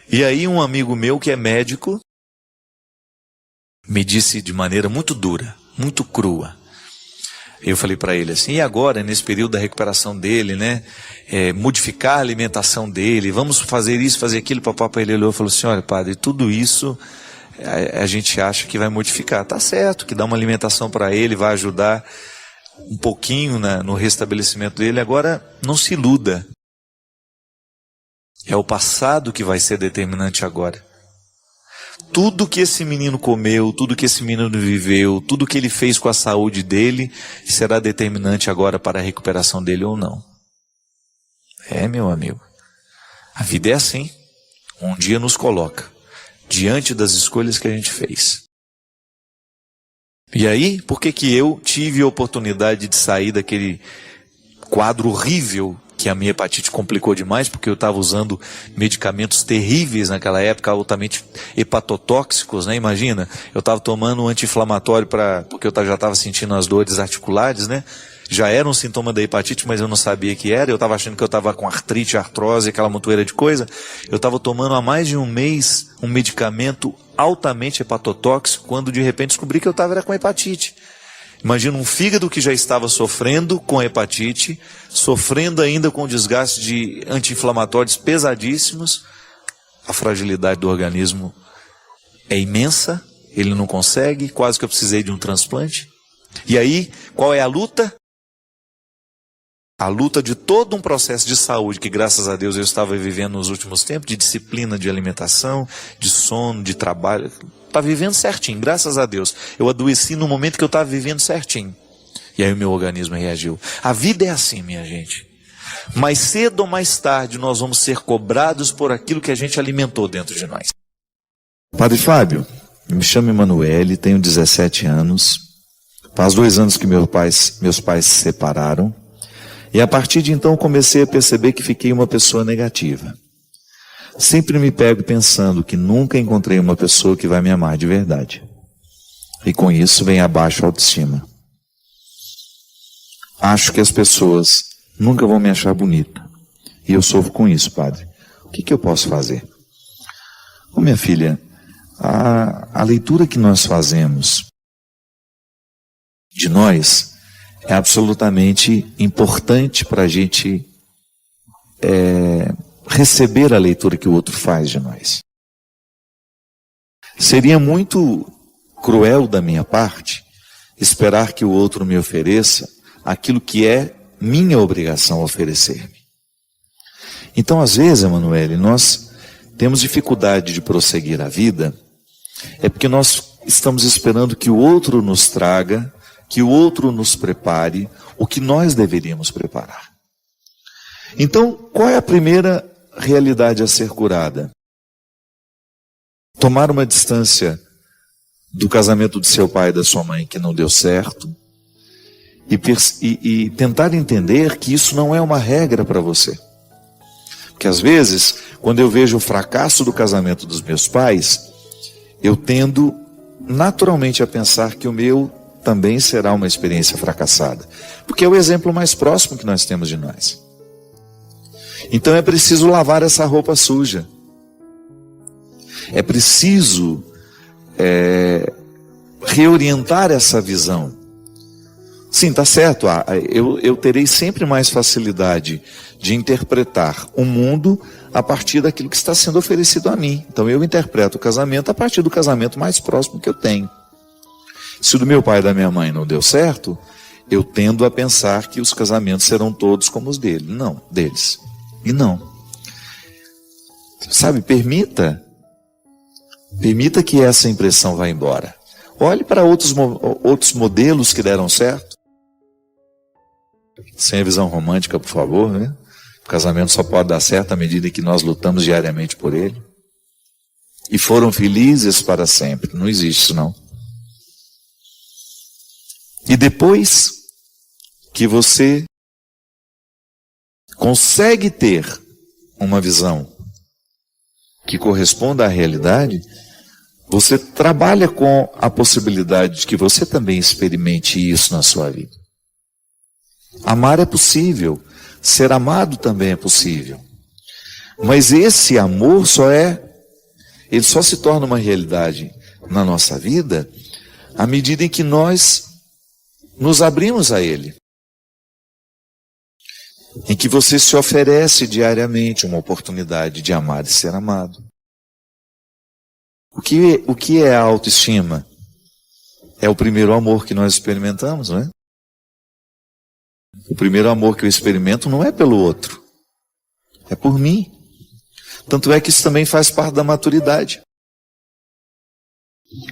E aí um amigo meu que é médico me disse de maneira muito dura, muito crua. Eu falei para ele assim, e agora, nesse período da recuperação dele, né, modificar a alimentação dele, vamos fazer isso, fazer aquilo, papai. Ele olhou e falou assim, olha, padre, tudo isso a gente acha que vai modificar. Tá certo, que dá uma alimentação para ele, vai ajudar um pouquinho no restabelecimento dele. Agora, não se iluda. É o passado que vai ser determinante agora. Tudo que esse menino comeu, tudo que esse menino viveu, tudo que ele fez com a saúde dele, será determinante agora para a recuperação dele ou não. Meu amigo. A vida é assim. Um dia nos coloca diante das escolhas que a gente fez. E aí, por que eu tive a oportunidade de sair daquele quadro horrível que a minha hepatite complicou demais, porque eu estava usando medicamentos terríveis naquela época, altamente hepatotóxicos, né? Imagina, eu estava tomando um anti-inflamatório porque eu já estava sentindo as dores articulares, né? Já era um sintoma da hepatite, mas eu não sabia que era. Eu estava achando que eu estava com artrite, artrose, aquela montoeira de coisa. Eu estava tomando há mais de um mês um medicamento altamente hepatotóxico, quando de repente descobri que eu estava com hepatite. Imagina um fígado que já estava sofrendo com hepatite, sofrendo ainda com desgaste de anti-inflamatórios pesadíssimos. A fragilidade do organismo é imensa, ele não consegue, quase que eu precisei de um transplante. E aí, qual é a luta? A luta de todo um processo de saúde que, graças a Deus, eu estava vivendo nos últimos tempos, de disciplina, de alimentação, de sono, de trabalho. Está vivendo certinho, graças a Deus. Eu adoeci no momento que eu estava vivendo certinho. E aí o meu organismo reagiu. A vida é assim, minha gente. Mais cedo ou mais tarde nós vamos ser cobrados por aquilo que a gente alimentou dentro de nós. Padre Fábio, me chamo Emanuele, tenho 17 anos. Faz 2 anos que meus pais se separaram. E a partir de então comecei a perceber que fiquei uma pessoa negativa. Sempre me pego pensando que nunca encontrei uma pessoa que vai me amar de verdade. E com isso vem abaixo a autoestima. Acho que as pessoas nunca vão me achar bonita. E eu sofro com isso, padre. O que eu posso fazer? Minha filha, a leitura que nós fazemos de nós é absolutamente importante para a gente receber a leitura que o outro faz de nós. Seria muito cruel da minha parte esperar que o outro me ofereça aquilo que é minha obrigação oferecer-me. Então, às vezes, Emanuele, nós temos dificuldade de prosseguir a vida, é porque nós estamos esperando que o outro nos traga, que o outro nos prepare o que nós deveríamos preparar. Então, qual é a primeira realidade a ser curada? Tomar uma distância do casamento de seu pai e da sua mãe que não deu certo e tentar entender que isso não é uma regra para você. Porque às vezes, quando eu vejo o fracasso do casamento dos meus pais, eu tendo naturalmente a pensar que o meu também será uma experiência fracassada. Porque é o exemplo mais próximo que nós temos de nós. Então é preciso lavar essa roupa suja. É preciso reorientar essa visão. Sim, tá certo. Eu terei sempre mais facilidade de interpretar o mundo a partir daquilo que está sendo oferecido a mim. Então eu interpreto o casamento a partir do casamento mais próximo que eu tenho. Se o do meu pai e da minha mãe não deu certo, eu tendo a pensar que os casamentos serão todos como os deles. Não, deles. E não. Sabe, permita que essa impressão vá embora. Olhe para outros modelos que deram certo. Sem a visão romântica, por favor, né? O casamento só pode dar certo à medida que nós lutamos diariamente por ele. E foram felizes para sempre. Não existe isso, não. E depois que você consegue ter uma visão que corresponda à realidade, você trabalha com a possibilidade de que você também experimente isso na sua vida. Amar é possível, ser amado também é possível. Mas esse amor ele só se torna uma realidade na nossa vida à medida em que nós nos abrimos a Ele. Em que você se oferece diariamente uma oportunidade de amar e ser amado. O que é a autoestima? É o primeiro amor que nós experimentamos, não é? O primeiro amor que eu experimento não é pelo outro, é por mim. Tanto é que isso também faz parte da maturidade.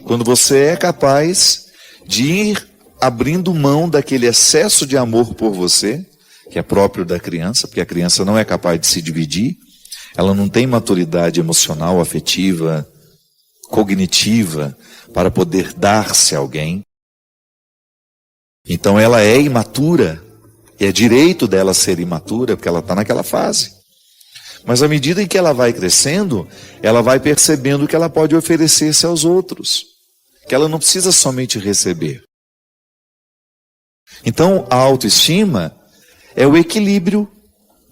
Quando você é capaz de ir abrindo mão daquele excesso de amor por você, que é próprio da criança, porque a criança não é capaz de se dividir, ela não tem maturidade emocional, afetiva, cognitiva, para poder dar-se a alguém. Então ela é imatura, e é direito dela ser imatura, porque ela está naquela fase. Mas à medida em que ela vai crescendo, ela vai percebendo que ela pode oferecer-se aos outros, que ela não precisa somente receber. Então a autoestima é o equilíbrio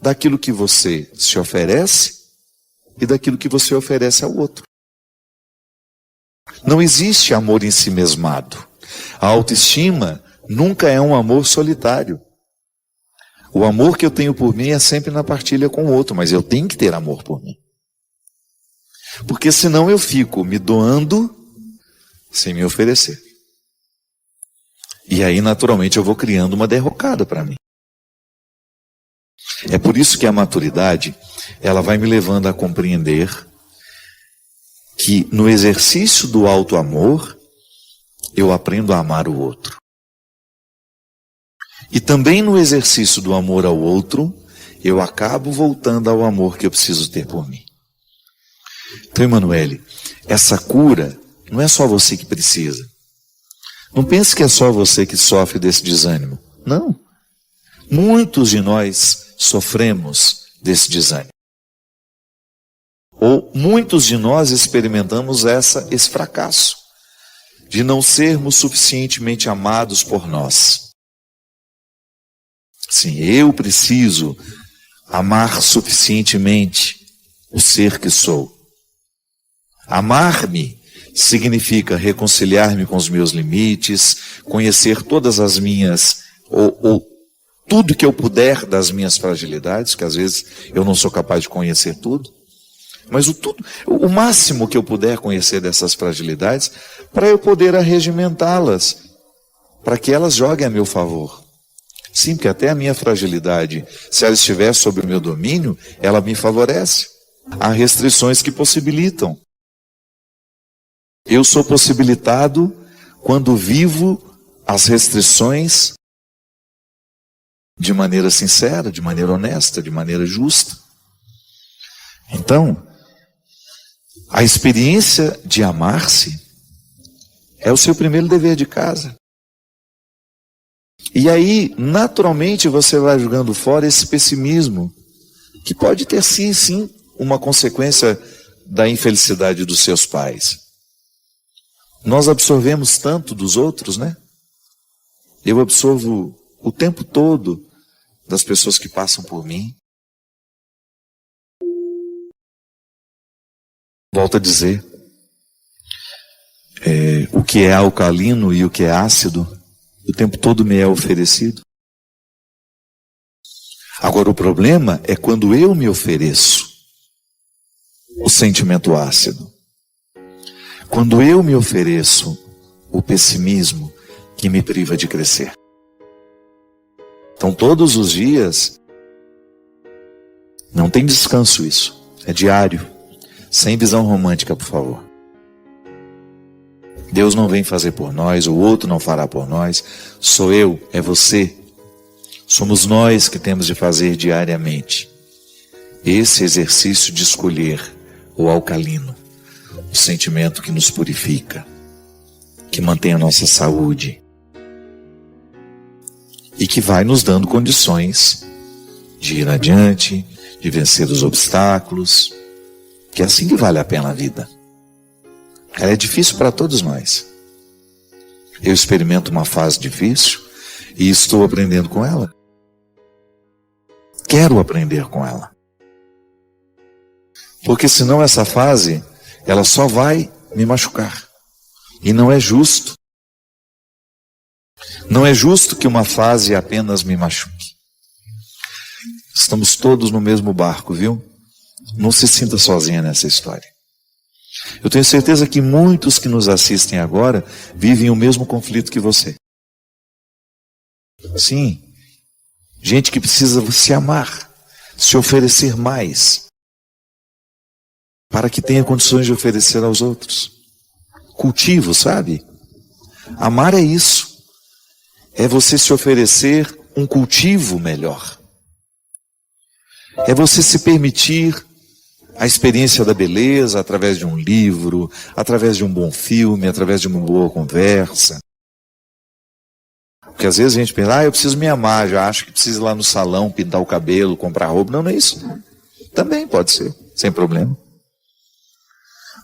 daquilo que você se oferece e daquilo que você oferece ao outro. Não existe amor em si mesmado. A autoestima nunca é um amor solitário. O amor que eu tenho por mim é sempre na partilha com o outro, mas eu tenho que ter amor por mim. Porque senão eu fico me doando sem me oferecer. E aí, naturalmente, eu vou criando uma derrocada para mim. É por isso que a maturidade, ela vai me levando a compreender que no exercício do auto-amor, eu aprendo a amar o outro. E também no exercício do amor ao outro, eu acabo voltando ao amor que eu preciso ter por mim. Então, Emanuele, essa cura não é só você que precisa. Não pense que é só você que sofre desse desânimo. Não. Muitos de nós sofremos desse desânimo. Ou muitos de nós experimentamos esse fracasso de não sermos suficientemente amados por nós. Sim, eu preciso amar suficientemente o ser que sou. Amar-me significa reconciliar-me com os meus limites, conhecer todas as minhas, ou tudo que eu puder das minhas fragilidades, que às vezes eu não sou capaz de conhecer tudo, mas o máximo que eu puder conhecer dessas fragilidades, para eu poder arregimentá-las, para que elas joguem a meu favor. Sim, porque até a minha fragilidade, se ela estiver sob o meu domínio, ela me favorece. Há restrições que possibilitam. Eu sou possibilitado quando vivo as restrições de maneira sincera, de maneira honesta, de maneira justa. Então, a experiência de amar-se é o seu primeiro dever de casa. E aí, naturalmente, você vai jogando fora esse pessimismo, que pode ter sim, uma consequência da infelicidade dos seus pais. Nós absorvemos tanto dos outros, né? Eu absorvo o tempo todo das pessoas que passam por mim. Volto a dizer, o que é alcalino e o que é ácido, o tempo todo me é oferecido. Agora o problema é quando eu me ofereço o sentimento ácido. Quando eu me ofereço o pessimismo que me priva de crescer. Então todos os dias, não tem descanso isso, é diário, sem visão romântica, por favor. Deus não vem fazer por nós, o outro não fará por nós, sou eu, é você. Somos nós que temos de fazer diariamente esse exercício de escolher o alcalino, o sentimento que nos purifica, que mantém a nossa saúde e que vai nos dando condições de ir adiante, de vencer os obstáculos, que é assim que vale a pena a vida. Ela é difícil para todos nós. Eu experimento uma fase difícil e estou aprendendo com ela. Quero aprender com ela. Porque senão essa fase, ela só vai me machucar. E não é justo Não é justo que uma fase apenas me machuque. Estamos todos no mesmo barco, viu? Não se sinta sozinha nessa história. Eu tenho certeza que muitos que nos assistem agora vivem o mesmo conflito que você. Sim, gente que precisa se amar, se oferecer mais, para que tenha condições de oferecer aos outros. Cultivo, sabe? Amar é isso. É você se oferecer um cultivo melhor. É você se permitir a experiência da beleza através de um livro, através de um bom filme, através de uma boa conversa. Porque às vezes a gente pensa, eu preciso me amar, já acho que preciso ir lá no salão, pintar o cabelo, comprar roupa. Não, não é isso. Também pode ser, sem problema.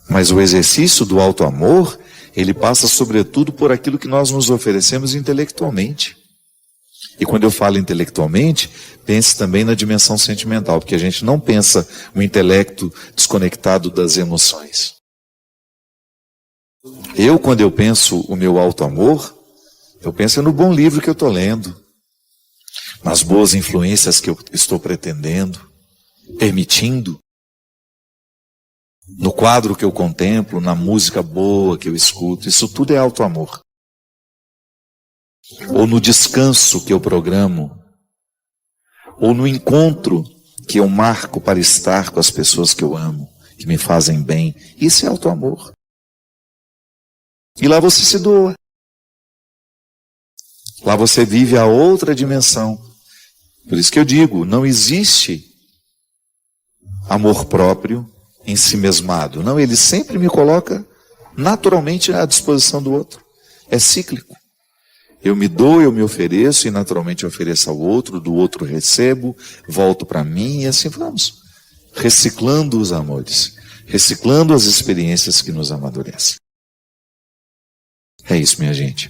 Mas o exercício do auto-amor, ele passa sobretudo por aquilo que nós nos oferecemos intelectualmente. E quando eu falo intelectualmente, pense também na dimensão sentimental, porque a gente não pensa o intelecto desconectado das emoções. Quando eu penso o meu auto-amor, eu penso no bom livro que eu estou lendo, nas boas influências que eu estou pretendendo, permitindo, no quadro que eu contemplo, na música boa que eu escuto. Isso tudo é auto-amor. Ou no descanso que eu programo, ou no encontro que eu marco para estar com as pessoas que eu amo, que me fazem bem. Isso é auto-amor. E lá você se doa. Lá você vive a outra dimensão. Por isso que eu digo, não existe amor próprio em si mesmado. Não, ele sempre me coloca naturalmente à disposição do outro. É cíclico. Eu me dou, eu me ofereço e naturalmente eu ofereço ao outro, do outro recebo, volto para mim e assim vamos. Reciclando os amores, reciclando as experiências que nos amadurecem. É isso, minha gente.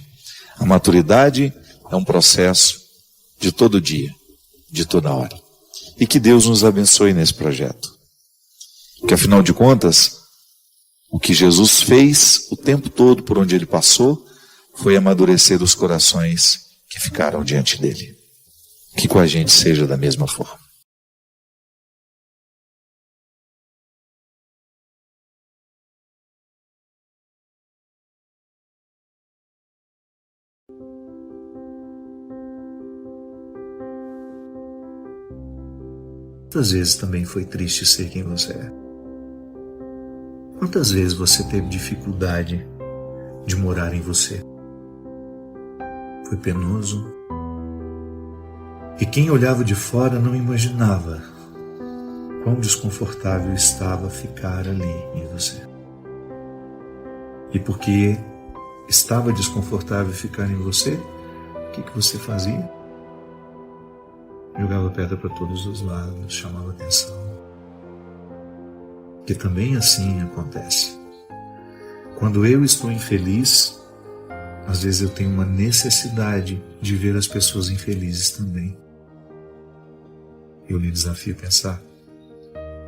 A maturidade é um processo de todo dia, de toda hora. E que Deus nos abençoe nesse projeto. Porque afinal de contas, o que Jesus fez o tempo todo por onde ele passou, foi amadurecer os corações que ficaram diante dele. Que com a gente seja da mesma forma. Quantas vezes também foi triste ser quem você é? Quantas vezes você teve dificuldade de morar em você? Foi penoso. E quem olhava de fora não imaginava quão desconfortável estava ficar ali em você. E porque estava desconfortável ficar em você, o que você fazia? Jogava pedra para todos os lados, chamava atenção. Que também assim acontece. Quando eu estou infeliz, às vezes eu tenho uma necessidade de ver as pessoas infelizes também. Eu lhe desafio a pensar,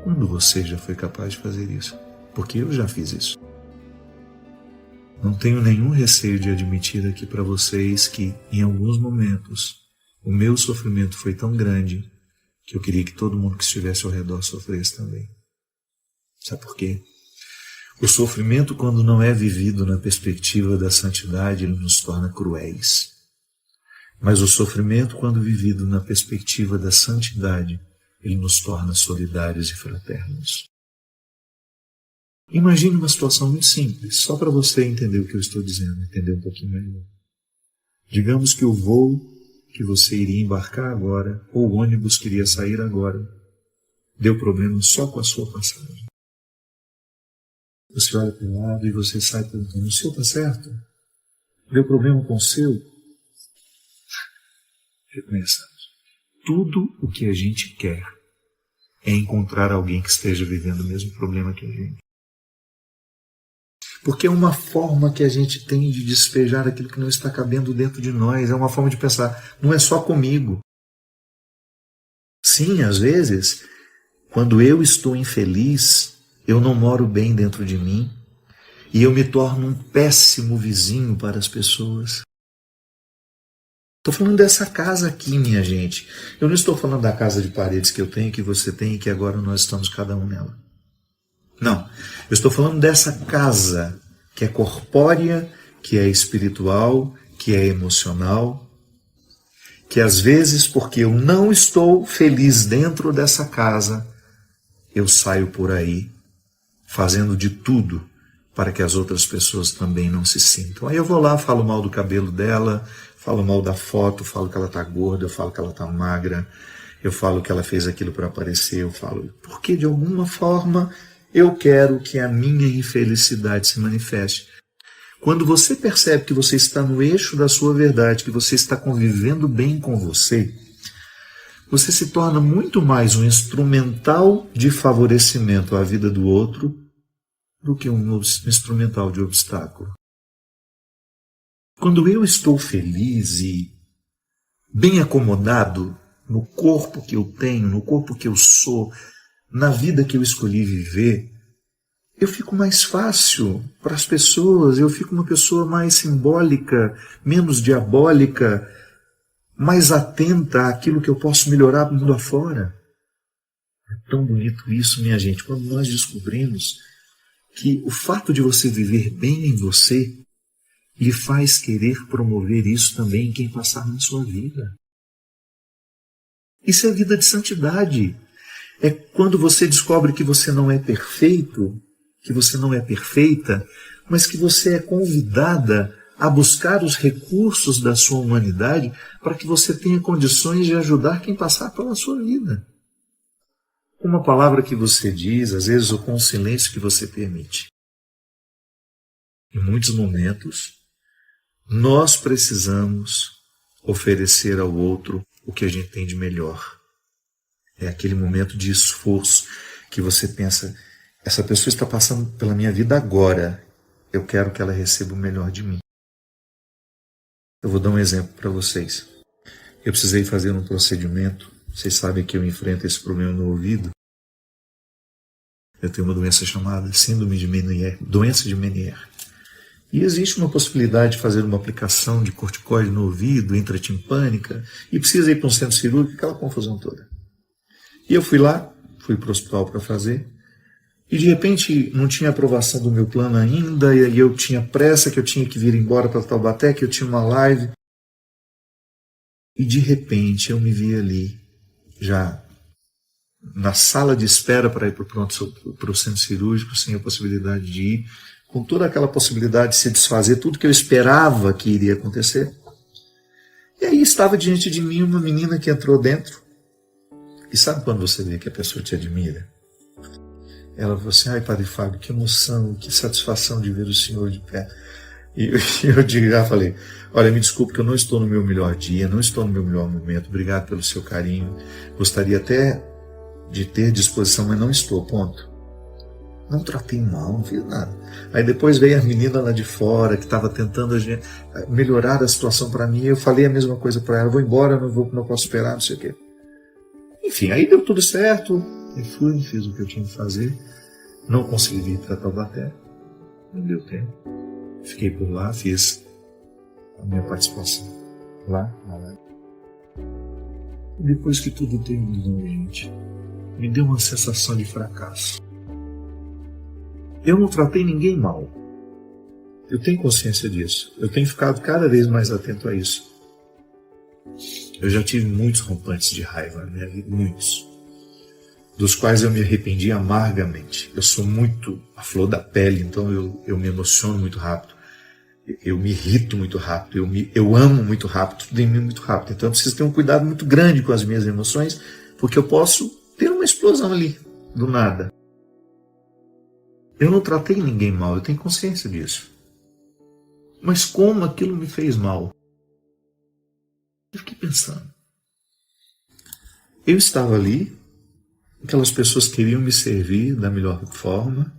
quando você já foi capaz de fazer isso? Porque eu já fiz isso. Não tenho nenhum receio de admitir aqui para vocês que, em alguns momentos, o meu sofrimento foi tão grande que eu queria que todo mundo que estivesse ao redor sofresse também. Sabe por quê? O sofrimento, quando não é vivido na perspectiva da santidade, ele nos torna cruéis. Mas o sofrimento, quando vivido na perspectiva da santidade, ele nos torna solidários e fraternos. Imagine uma situação muito simples, só para você entender o que eu estou dizendo, entender um pouquinho melhor. Digamos que o voo que você iria embarcar agora, ou o ônibus que iria sair agora, deu problema só com a sua passagem. Você olha para o lado e você sai perguntando, o seu está certo? Deu problema com o seu? Reconheçamos. Tudo o que a gente quer é encontrar alguém que esteja vivendo o mesmo problema que a gente. Porque é uma forma que a gente tem de despejar aquilo que não está cabendo dentro de nós. É uma forma de pensar, não é só comigo. Sim, às vezes, quando eu estou infeliz, eu não moro bem dentro de mim e eu me torno um péssimo vizinho para as pessoas. Estou falando dessa casa aqui, minha gente. Eu não estou falando da casa de paredes que eu tenho, que você tem e que agora nós estamos cada um nela. Não. Eu estou falando dessa casa que é corpórea, que é espiritual, que é emocional, que às vezes, porque eu não estou feliz dentro dessa casa, eu saio por aí fazendo de tudo para que as outras pessoas também não se sintam. Aí eu vou lá, falo mal do cabelo dela, falo mal da foto, falo que ela está gorda, eu falo que ela está magra, eu falo que ela fez aquilo para aparecer, eu falo porque de alguma forma eu quero que a minha infelicidade se manifeste. Quando você percebe que você está no eixo da sua verdade, que você está convivendo bem com você se torna muito mais um instrumental de favorecimento à vida do outro do que um instrumental de obstáculo. Quando eu estou feliz e bem acomodado no corpo que eu tenho, no corpo que eu sou, na vida que eu escolhi viver, eu fico mais fácil para as pessoas, eu fico uma pessoa mais simbólica, menos diabólica, mais atenta àquilo que eu posso melhorar do mundo afora. É tão bonito isso, minha gente, quando nós descobrimos que o fato de você viver bem em você lhe faz querer promover isso também em quem passar na sua vida. Isso é vida de santidade. É quando você descobre que você não é perfeito, que você não é perfeita, mas que você é convidada a buscar os recursos da sua humanidade para que você tenha condições de ajudar quem passar pela sua vida. Com uma palavra que você diz, às vezes, ou com um silêncio que você permite. Em muitos momentos, nós precisamos oferecer ao outro o que a gente tem de melhor. É aquele momento de esforço que você pensa, essa pessoa está passando pela minha vida agora, eu quero que ela receba o melhor de mim. Eu vou dar um exemplo para vocês. Eu precisei fazer um procedimento, vocês sabem que eu enfrento esse problema no ouvido. Eu tenho uma doença chamada síndrome de Meniere, doença de Meniere. E existe uma possibilidade de fazer uma aplicação de corticoide no ouvido, intratimpânica, e precisa ir para um centro cirúrgico, aquela confusão toda. E eu fui lá, fui para o hospital para fazer, e de repente não tinha aprovação do meu plano ainda, e aí eu tinha pressa que eu tinha que vir embora para Taubaté, que eu tinha uma live. E de repente eu me vi ali, já na sala de espera para ir para o centro cirúrgico, sem a possibilidade de ir, com toda aquela possibilidade de se desfazer tudo que eu esperava que iria acontecer. E aí estava diante de mim uma menina que entrou dentro. E sabe quando você vê que a pessoa te admira? Ela falou assim, ai, Padre Fábio, que emoção, que satisfação de ver o senhor de pé. E eu já falei, olha, me desculpe que eu não estou no meu melhor dia, não estou no meu melhor momento, obrigado pelo seu carinho, gostaria até de ter disposição, mas não estou, ponto. Não tratei mal, não fiz nada. Aí depois veio a menina lá de fora, que estava tentando melhorar a situação para mim, eu falei a mesma coisa para ela, vou embora, não posso esperar, não sei o quê. Enfim, aí deu tudo certo, eu fui, fiz o que eu tinha que fazer, não consegui vir para Taubaté, não deu tempo. Fiquei por lá, fiz a minha participação lá na live. E depois que tudo terminou, gente, me deu uma sensação de fracasso. Eu não tratei ninguém mal. Eu tenho consciência disso. Eu tenho ficado cada vez mais atento a isso. Eu já tive muitos rompantes de raiva na minha vida, muitos. Dos quais eu me arrependi amargamente. Eu sou muito a flor da pele, então eu me emociono muito rápido. Eu me irrito muito rápido. Eu amo muito rápido, tudo em mim muito rápido. Então eu preciso ter um cuidado muito grande com as minhas emoções, porque eu posso ter uma explosão ali, do nada. Eu não tratei ninguém mal, eu tenho consciência disso. Mas como aquilo me fez mal? Eu fiquei pensando. Eu estava ali, aquelas pessoas queriam me servir da melhor forma,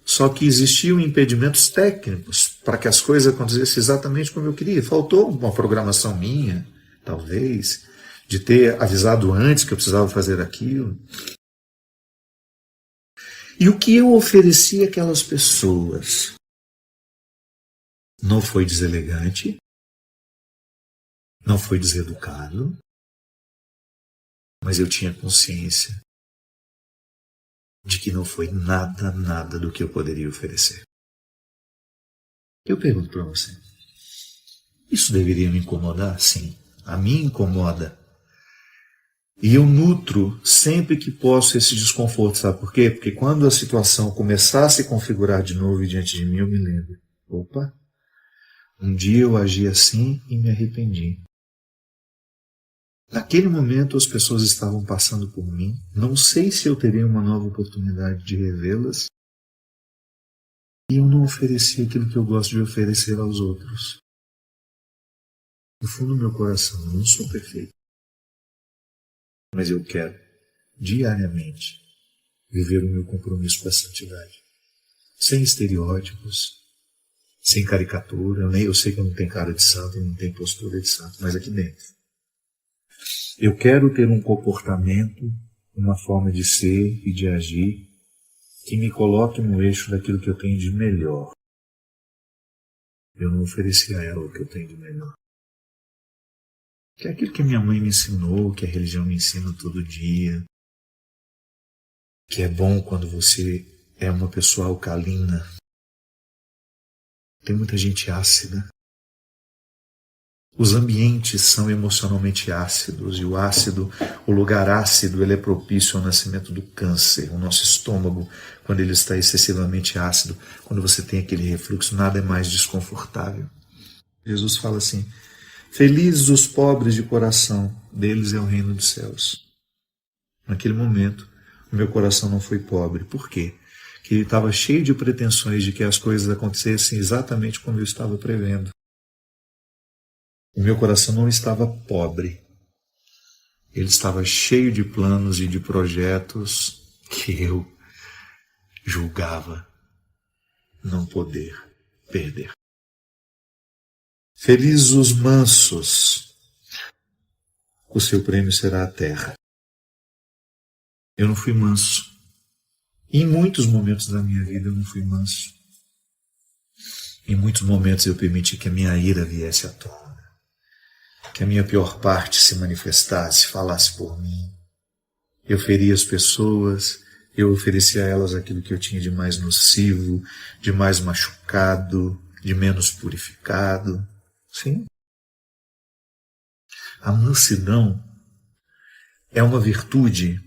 só que existiam impedimentos técnicos para que as coisas acontecessem exatamente como eu queria. Faltou uma programação minha, talvez, de ter avisado antes que eu precisava fazer aquilo. E o que eu ofereci àquelas pessoas não foi deselegante, Não foi deseducado, mas eu tinha consciência de que não foi nada do que eu poderia oferecer. Eu pergunto para você, isso deveria me incomodar? Sim, a mim incomoda. E eu nutro sempre que posso esse desconforto, sabe por quê? Porque quando a situação começar a se configurar de novo diante de mim, eu me lembro, opa, um dia eu agi assim e me arrependi. Naquele momento as pessoas estavam passando por mim, não sei se eu teria uma nova oportunidade de revê-las, e eu não ofereci aquilo que eu gosto de oferecer aos outros. No fundo do meu coração, eu não sou perfeito. Mas eu quero, diariamente, viver o meu compromisso com a santidade. Sem estereótipos, sem caricatura. Eu sei que eu não tenho cara de santo, não tenho postura de santo, mas aqui dentro. Eu quero ter um comportamento, uma forma de ser e de agir que me coloque no eixo daquilo que eu tenho de melhor. Eu não ofereci a ela o que eu tenho de melhor. Que é aquilo que minha mãe me ensinou, que a religião me ensina todo dia, que é bom quando você é uma pessoa alcalina. Tem muita gente ácida. Os ambientes são emocionalmente ácidos, e o lugar ácido, ele é propício ao nascimento do câncer. O nosso estômago, quando ele está excessivamente ácido, quando você tem aquele refluxo, nada é mais desconfortável. Jesus fala assim, felizes os pobres de coração, deles é o reino dos céus. Naquele momento, o meu coração não foi pobre. Por quê? Porque ele estava cheio de pretensões de que as coisas acontecessem exatamente como eu estava prevendo. O meu coração não estava pobre. Ele estava cheio de planos e de projetos que eu julgava não poder perder. Felizes os mansos, o seu prêmio será a terra. Eu não fui manso. Em muitos momentos da minha vida eu não fui manso. Em muitos momentos eu permiti que a minha ira viesse à tona, que a minha pior parte se manifestasse, falasse por mim. Eu feria as pessoas, eu oferecia a elas aquilo que eu tinha de mais nocivo, de mais machucado, de menos purificado. Sim. A mansidão é uma virtude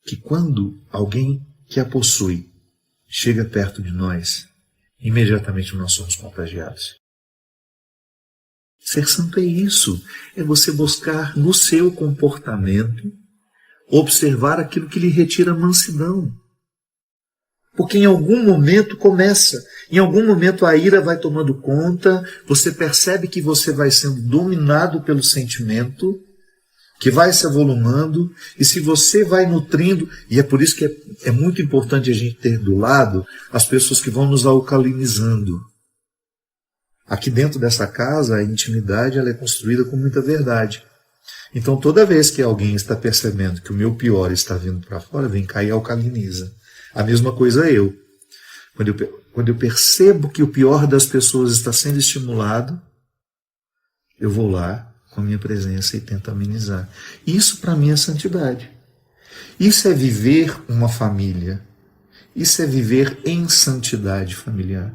que quando alguém que a possui chega perto de nós, imediatamente nós somos contagiados. Ser santo é isso, é você buscar no seu comportamento observar aquilo que lhe retira a mansidão. Porque em algum momento começa, em algum momento a ira vai tomando conta, você percebe que você vai sendo dominado pelo sentimento, que vai se avolumando, e se você vai nutrindo, e é por isso que é muito importante a gente ter do lado as pessoas que vão nos alcalinizando. Aqui dentro dessa casa, a intimidade ela é construída com muita verdade. Então toda vez que alguém está percebendo que o meu pior está vindo para fora, vem cá e alcaliniza. A mesma coisa eu. Quando eu percebo que o pior das pessoas está sendo estimulado, eu vou lá com a minha presença e tento amenizar. Isso para mim é santidade. Isso é viver uma família. Isso é viver em santidade familiar.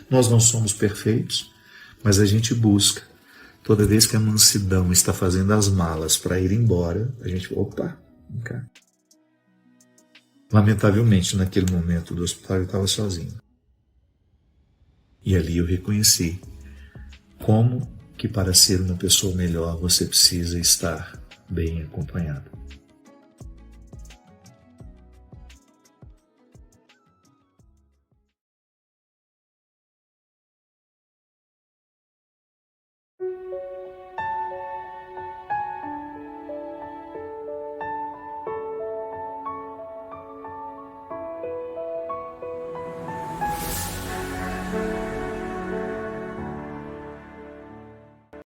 Nós não somos perfeitos, mas a gente busca. Toda vez que a mansidão está fazendo as malas para ir embora, a gente, opa, vem cá. Lamentavelmente, naquele momento do hospital, eu estava sozinho. E ali eu reconheci como que para ser uma pessoa melhor você precisa estar bem acompanhado.